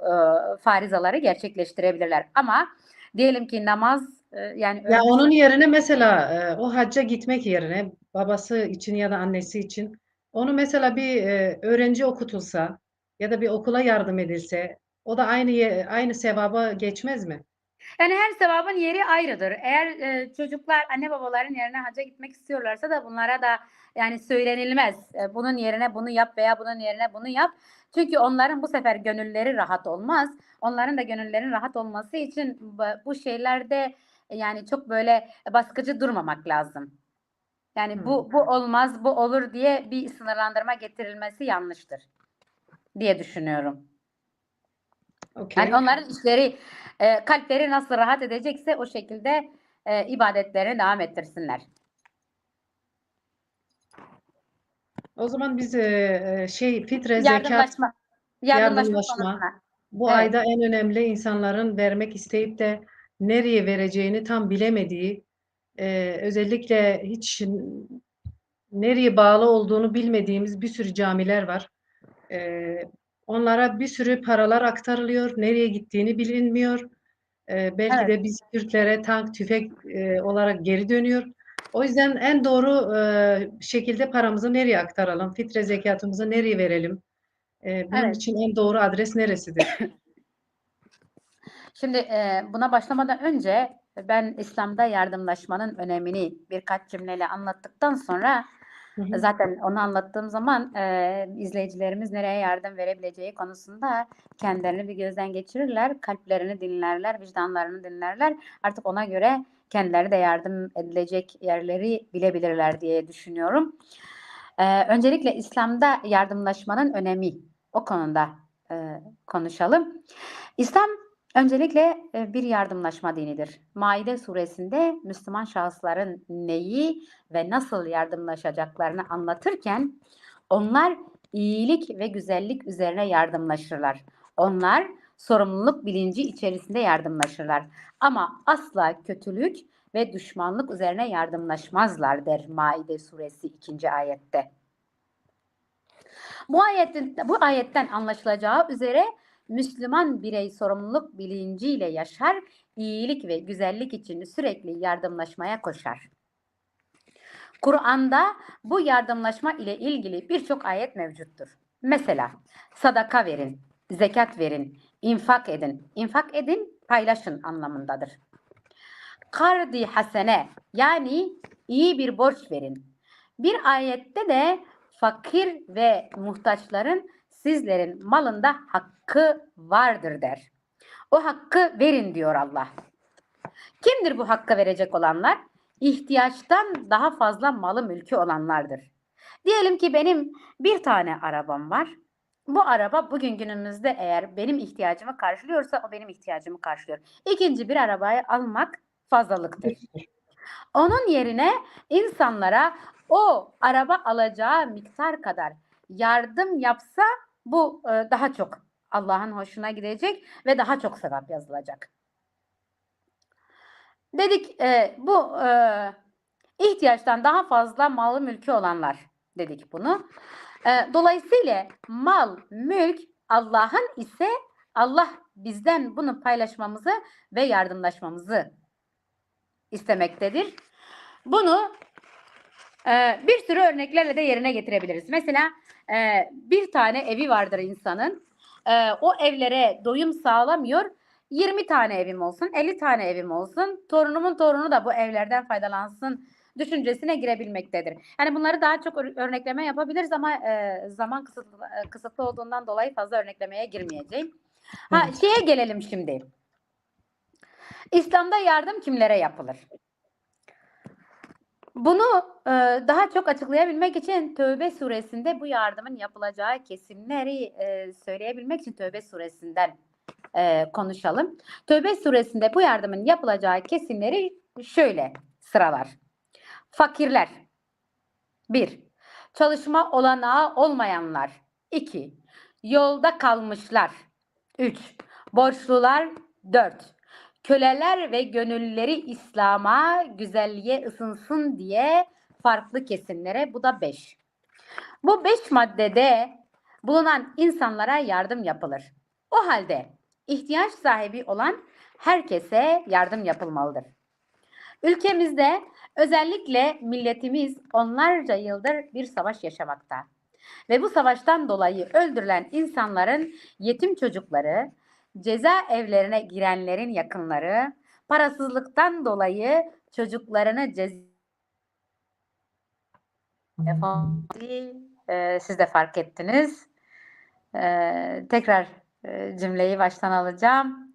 farizaları gerçekleştirebilirler. Ama diyelim ki namaz yani Ya ölmüş onun yerine mesela o hacca gitmek yerine babası için ya da annesi için onu mesela bir öğrenci okutulsa ya da bir okula yardım edilse o da aynı sevaba geçmez mi? yani her sevabın yeri ayrıdır. Eğer çocuklar anne babaların yerine hacca gitmek istiyorlarsa da bunlara da yani söylenilmez. Bunun yerine bunu yap veya bunun yerine bunu yap. Çünkü onların bu sefer gönülleri rahat olmaz. Onların da gönüllerin rahat olması için bu şeylerde yani çok böyle baskıcı durmamak lazım. Yani bu olmaz, bu olur diye bir sınırlandırma getirilmesi yanlıştır diye düşünüyorum. Yani Okey. onların işleri, kalpleri nasıl rahat edecekse o şekilde ibadetlerini devam ettirsinler. O zaman biz fitre, zekat, Yardımlaşma yardımlaşma konusuna. bu Evet, ayda en önemli insanların vermek isteyip de nereye vereceğini tam bilemediği, özellikle hiç nereye bağlı olduğunu bilmediğimiz bir sürü camiler var. Onlara bir sürü paralar aktarılıyor. Nereye gittiğini bilinmiyor. Belki evet. de biz Türklere tank, tüfek olarak geri dönüyor. O yüzden en doğru şekilde paramızı nereye aktaralım? Fitre zekatımızı nereye verelim? Bunun Evet. için en doğru adres neresidir? Şimdi buna başlamadan önce ben İslam'da yardımlaşmanın önemini birkaç cümleyle anlattıktan sonra Hı hı. zaten onu anlattığım zaman izleyicilerimiz nereye yardım verebileceği konusunda kendilerini bir gözden geçirirler, kalplerini dinlerler, vicdanlarını dinlerler. Artık ona göre kendileri de yardım edilecek yerleri bilebilirler diye düşünüyorum. Öncelikle İslam'da yardımlaşmanın önemi o konuda konuşalım. İslam öncelikle bir yardımlaşma dinidir. Maide suresinde Müslüman şahısların neyi ve nasıl yardımlaşacaklarını anlatırken onlar iyilik ve güzellik üzerine yardımlaşırlar. Onlar sorumluluk bilinci içerisinde yardımlaşırlar. Ama asla kötülük ve düşmanlık üzerine yardımlaşmazlar der Maide suresi 2. ayette. Bu ayetten anlaşılacağı üzere Müslüman birey sorumluluk bilinciyle yaşar, iyilik ve güzellik için sürekli yardımlaşmaya koşar. Kur'an'da bu yardımlaşma ile ilgili birçok ayet mevcuttur. Mesela sadaka verin, zekat verin, infak edin. İnfak edin paylaşın anlamındadır. Kardi hasene yani iyi bir borç verin. Bir ayette de fakir ve muhtaçların sizlerin malında hakkı vardır der. O hakkı verin diyor Allah. Kimdir bu hakkı verecek olanlar? İhtiyaçtan daha fazla malı mülkü olanlardır. Diyelim ki benim bir tane arabam var. Bu araba bugün günümüzde eğer benim ihtiyacımı karşılıyorsa o benim ihtiyacımı karşılıyor. İkinci bir arabayı almak fazlalıktır. Onun yerine insanlara o araba alacağı miktar kadar yardım yapsa bu daha çok Allah'ın hoşuna gidecek ve daha çok sevap yazılacak. Dedik bu ihtiyaçtan daha fazla malı mülkü olanlar dedik bunu. Dolayısıyla mal, mülk Allah'ın ise Allah bizden bunu paylaşmamızı ve yardımlaşmamızı istemektedir. Bunu bir sürü örneklerle de yerine getirebiliriz. Mesela bir tane evi vardır insanın. O evlere doyum sağlamıyor. 20 tane evim olsun, 50 tane evim olsun. Torunumun torunu da bu evlerden faydalansın düşüncesine girebilmektedir. Yani bunları daha çok örnekleme yapabiliriz ama zaman kısıtlı olduğundan dolayı fazla örneklemeye girmeyeceğim. Şeye gelelim şimdi. İslam'da yardım kimlere yapılır? Bunu daha çok açıklayabilmek için Tövbe suresinde bu yardımın yapılacağı kesimleri söyleyebilmek için Tövbe suresinden konuşalım. Tövbe suresinde bu yardımın yapılacağı kesimleri şöyle sıralar. Fakirler 1. Çalışma olanağı olmayanlar 2. Yolda kalmışlar 3. Borçlular 4. Köleler ve gönüllüleri İslam'a, güzelliğe ısınsın diye farklı kesimlere, bu da 5. Bu 5 maddede bulunan insanlara yardım yapılır. O halde ihtiyaç sahibi olan herkese yardım yapılmalıdır. Ülkemizde özellikle milletimiz onlarca yıldır bir savaş yaşamakta. Ve bu savaştan dolayı öldürülen insanların yetim çocukları, cezaevlerine girenlerin yakınları, parasızlıktan dolayı çocuklarını siz de fark ettiniz. Tekrar cümleyi baştan alacağım.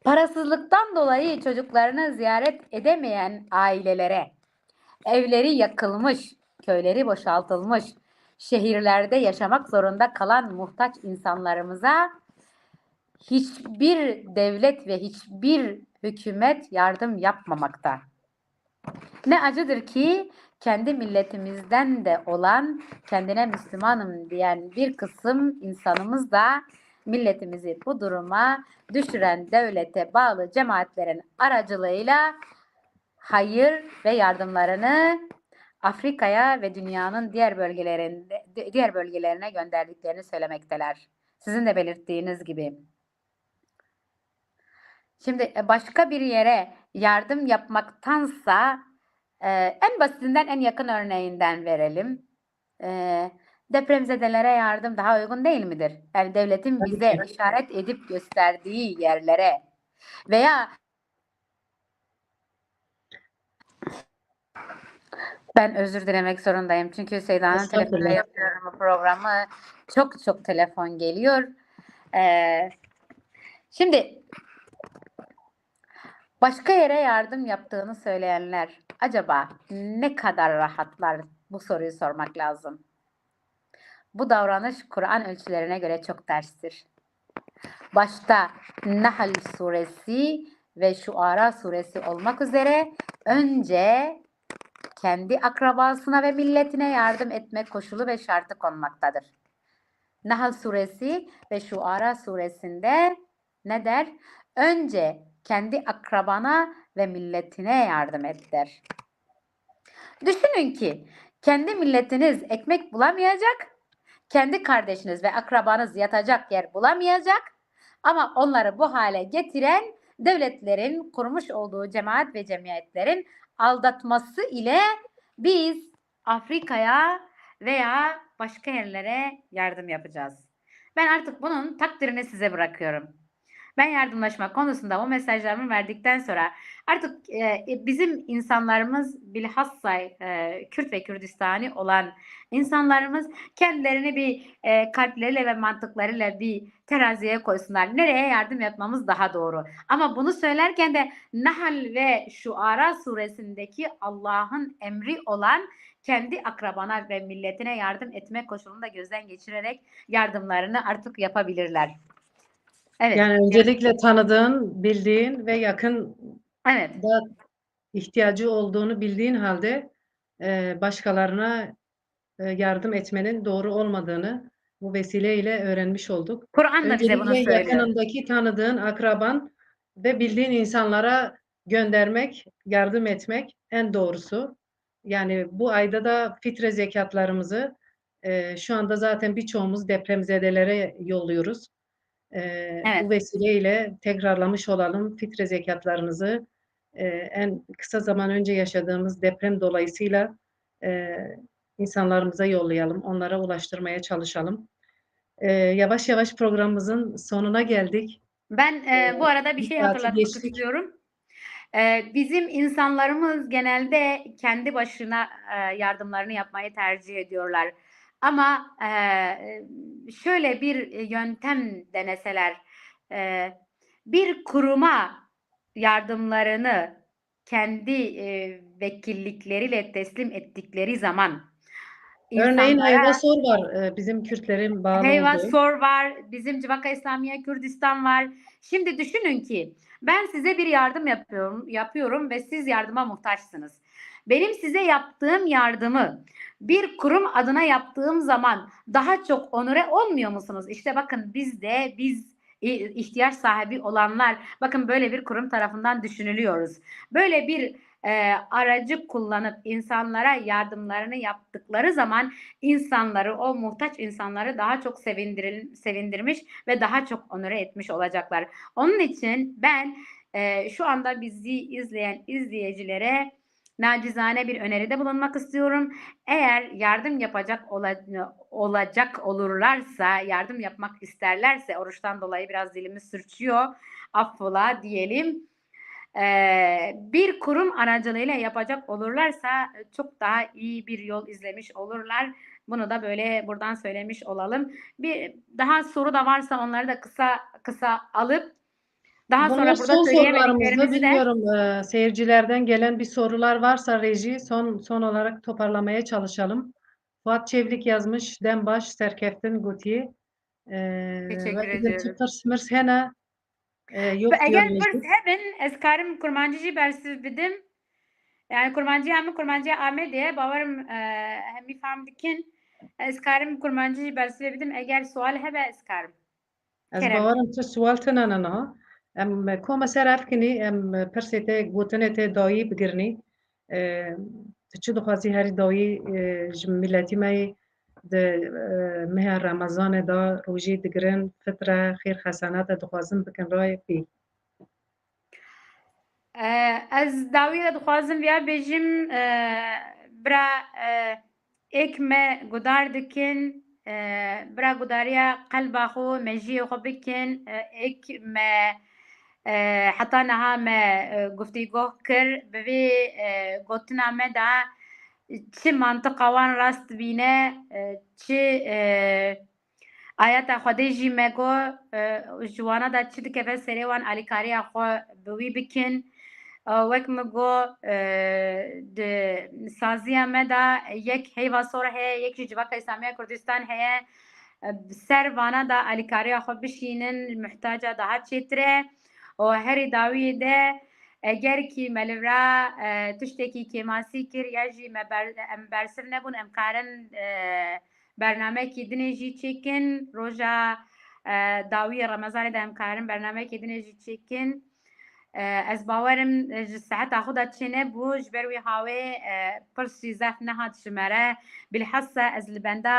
Parasızlıktan dolayı çocuklarını ziyaret edemeyen ailelere, evleri yakılmış, köyleri boşaltılmış, şehirlerde yaşamak zorunda kalan muhtaç insanlarımıza hiçbir devlet ve hiçbir hükümet yardım yapmamakta. Ne acıdır ki kendi milletimizden de olan, kendine Müslümanım diyen bir kısım insanımız da milletimizi bu duruma düşüren devlete bağlı cemaatlerin aracılığıyla hayır ve yardımlarını Afrika'ya ve dünyanın diğer bölgelerine gönderdiklerini söylemekteler. Sizin de belirttiğiniz gibi. Şimdi başka bir yere yardım yapmaktansa en basitinden en yakın örneğinden verelim. Depremzedelere yardım daha uygun değil midir? Yani devletin bize işaret edip gösterdiği yerlere veya ben özür dilemek zorundayım. Çünkü Seyda'nın telefonuyla yapıyorum bu programı. Çok telefon geliyor. Şimdi başka yere yardım yaptığını söyleyenler acaba ne kadar rahatlar? Bu soruyu sormak lazım. Bu davranış Kur'an ölçülerine göre çok terstir. Başta Nahl suresi ve Şuara suresi olmak üzere önce kendi akrabasına ve milletine yardım etme koşulu ve şartı konmaktadır. Nahl suresi ve Şuara suresinde ne der? Önce kendi akrabana ve milletine yardım et der. Düşünün ki kendi milletiniz ekmek bulamayacak, kendi kardeşiniz ve akrabanız yatacak yer bulamayacak ama onları bu hale getiren devletlerin kurmuş olduğu cemaat ve cemiyetlerin aldatması ile biz Afrika'ya veya başka yerlere yardım yapacağız. Ben artık bunun takdirini size bırakıyorum. Ben yardımlaşma konusunda o mesajlarımı verdikten sonra artık bizim insanlarımız bilhassa Kürt ve Kürdistani olan insanlarımız kendilerini bir kalpleriyle ve mantıklarıyla bir teraziye koysunlar. Nereye yardım yapmamız daha doğru. Ama bunu söylerken de Nahl ve Şuara suresindeki Allah'ın emri olan kendi akrabana ve milletine yardım etme koşulunu da gözden geçirerek yardımlarını artık yapabilirler. Evet. Yani öncelikle tanıdığın, bildiğin ve yakın Evet. da ihtiyacı olduğunu bildiğin halde başkalarına yardım etmenin doğru olmadığını bu vesileyle öğrenmiş olduk. Kur'an da bize bunu Öncelikle söylüyor. yakınındaki tanıdığın, akraban ve bildiğin insanlara göndermek, yardım etmek en doğrusu. Yani bu ayda da fitre zekatlarımızı şu anda zaten birçoğumuz depremzedelere yolluyoruz. Evet. Bu vesileyle tekrarlamış olalım. Fitre zekatlarımızı en kısa zaman önce yaşadığımız deprem dolayısıyla insanlarımıza yollayalım. Onlara ulaştırmaya çalışalım. Yavaş yavaş programımızın sonuna geldik. Ben bu arada bir Bir şey saati hatırlatmak geçtik. istiyorum. Bizim insanlarımız genelde kendi başına yardımlarını yapmayı tercih ediyorlar. Ama şöyle bir yöntem deneseler, bir kuruma yardımlarını kendi vekillikleriyle teslim ettikleri zaman Örneğin insanlara Ayvasor var bizim Kürtlerin bağlı Heyva olduğu. Sor var, bizim Civaka İslamiye Kürdistan var. Şimdi düşünün ki ben size bir yardım yapıyorum ve siz yardıma muhtaçsınız. Benim size yaptığım yardımı bir kurum adına yaptığım zaman daha çok onure olmuyor musunuz? İşte bakın biz ihtiyaç sahibi olanlar bakın böyle bir kurum tarafından düşünülüyoruz. Böyle bir aracı kullanıp insanlara yardımlarını yaptıkları zaman insanları, o muhtaç insanları daha çok sevindirmiş ve daha çok onore etmiş olacaklar. Onun için ben şu anda bizi izleyen izleyicilere nacizane bir öneride bulunmak istiyorum. Eğer yardım olacak olurlarsa, yardım yapmak isterlerse, oruçtan dolayı biraz dilimiz sürçüyor, affola diyelim. Bir kurum aracılığıyla yapacak olurlarsa çok daha iyi bir yol izlemiş olurlar. Bunu da böyle buradan söylemiş olalım. Bir daha soru da varsa onları da kısa kısa alıp daha Bunlar sonra burada son sorularımızda. söyleyemediklerimizi de Bilmiyorum seyircilerden gelen bir sorular varsa reji son olarak toparlamaya çalışalım. Fuat Çevlik yazmış. Dembaş Serkeftin Gutiye. teşekkür Ve ediyoruz. çıkır smırs hena yok diyor Eğer reji. pırs hebin eskarim kurmancıcı bersiz bidim. Yani kurmancı Ahmet diye bavarım hemi faham dikin eskarim kurmancı bersiz bidim. Eğer sual hebe eskarim. Ez Kerem. bawarım tu sual tune nena. Em koma ser evkinî em pirsê te gotinê tê dayî bigirnî. Tu çi dixwazî herî dayî ji milletî me yê di meha Remezanê da rojî digirin fitre xêr xesenate dixwazin bikin rayê bî. Ez dawî dixwazim vêya bêjim bira êk me gudar dikin bira gudariya qelba xwe me jiyê xwe bikin êk me heta niha me guftîgoh kir bi vê gotina me de çi mantiqa wan rast bîne çi ayeta Xwedê jî me got ji wana de çi dikeve serê wan alîkariya xwe bi wî bikin wek min got di saziya me de yek heyva sor heye yek jî Civaka İslamiya Kurdistan heye ser vana da alîkariya xwe bişînin muhtaca daha çêtir e û herî dawiyê de eger kî me li vir tiştekî kêmasî kir ya jî em bersiv nebûn em karin bernamekî dinê jî çêkin roja dawiyê Remezanê de em karin bernamekî dinê jî çêkin ez bawerim ji saeta xwe de çê nebû ji ber wî hawê pirs jî zef nehat ji me re bilhassa ez li benda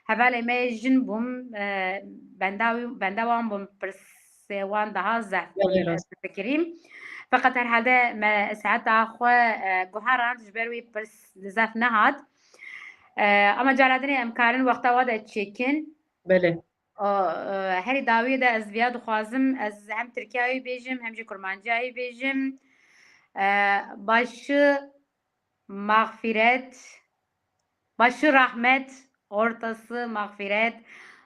hevalê me jin bûm benda wan bûm pirsê wan daha zef bûn Belê rast. fikirîm feqet herhalde me saeta xwe guheran ji ber wî pirs li zef nehat ama cara dinê em karin wexta we de çêkin Belê. هەری داویێدا ئەس via dixwazim ez hem Tirkiyeyê bêjim hem jî Kurmancayê bêjim başı mağfiret, başı rahmet, ortası mağfiret,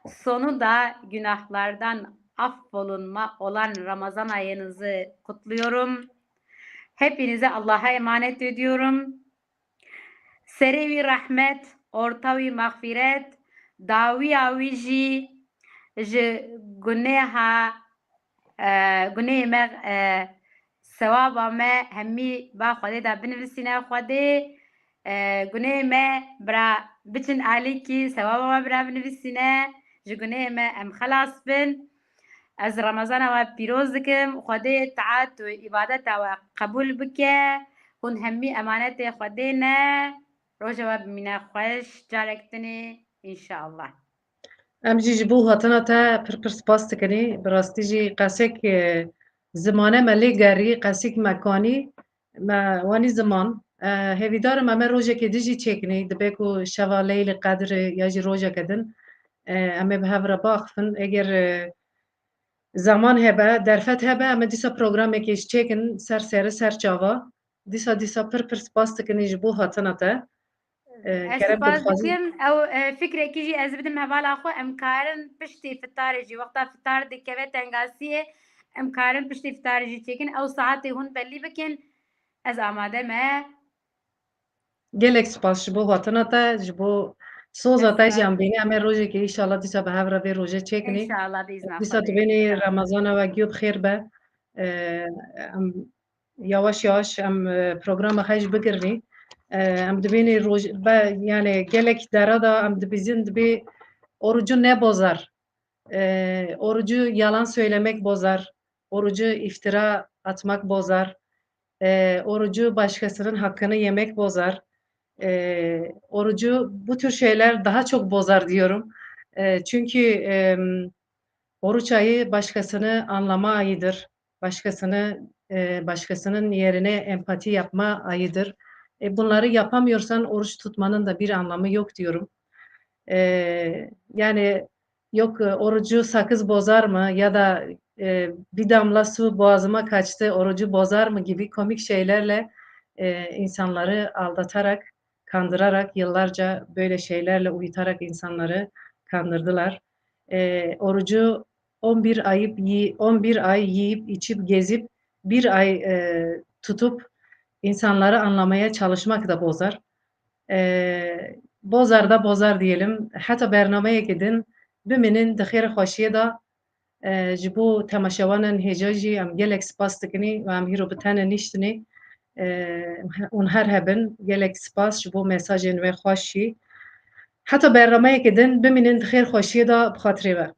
sonu da günahlardan affolunma olan Ramazan ayınızı kutluyorum. Hepinize Allah'a emanet ediyorum. Serevi rahmet, ortavi mağfiret, dawiya wî jî ji gunehê me sewaba me hemî ba Xwedê de binivîsîne Xwedê gunehê me bira biçin alîkî sewaba me bira binivîsîne ji gunehê me em xelas bin. Ez Ramazana we pîroz dikim. Xwedê taat û îbadeta we qebûl bike. Hûn hemî emanetê Xwedê ne. Roja we bimîne xweş carek tinê înşallah. Em jî ji bo hatina te pir pir spas dikinî. Bi rastî jî qesek zimane me lê gerî, qesek mekanî me wanî ziman. Hêvîdarim em ê rojekê dijî çêkinî dibe ku şeva Leylê Qedrê ya jî rojeke din em ê bi hev re biaxivin. Eger zaman hebe, derfet hebe em ê dîsa programekê ji çêkin ser serê ser çava. Dîsa pir pir spas dikinî ji bo hatina te. Ez Kerem spas dixwazim dikim ew fikrekî jî ez bidim hevala xwe em karin piştî fitarê jî wexta fitar dikeve tengasiyê em karin piştî fitarê jî çêkin ew saetê hûn bellî bikin ez amade me. gelek spas ji bo hatina te ji bo soza te jî Spas. em bînî em ê rojekê înşallah dîsa bi hev re vê rojê çêkinî. İnşallah biizni Dîsa Xwedê. dibênê Remezana we giyo bi xêr be. Em yavaş yavaş em programa xwe jî bigirî. Em dibênê roj yani gelek dera da em dibîzin dibê orucu nebozar. Orucu yalan söylemek bozar. Orucu iftira atmak bozar. Orucu başkasının hakkını yemek bozar. Orucu bu tür şeyler daha çok bozar diyorum. Çünkü oruç ayı başkasını anlama ayıdır. Başkasının yerine empati yapma ayıdır. Bunları yapamıyorsan oruç tutmanın da bir anlamı yok diyorum. Yani yok orucu sakız bozar mı ya da bir damla su boğazıma kaçtı orucu bozar mı gibi komik şeylerle insanları aldatarak, kandırarak yıllarca böyle şeylerle uyutarak insanları kandırdılar. Orucu 11 ay yiyip içip gezip bir ay tutup insanları anlamaya çalışmak da bozar. Bozar da bozar diyelim. Hatta bernameye gidin. Biminin dixêr xweşiyê da ji bo temaşewanan hêja jî em gelek spas dikinî ve em hîro bi tenê nîştinê. Hûn her hebin. Gelek spas ji bo mesajên wê xweş jî. Heta bernameyekê din bimînin dixêr xweşiyê da bi xatirê we.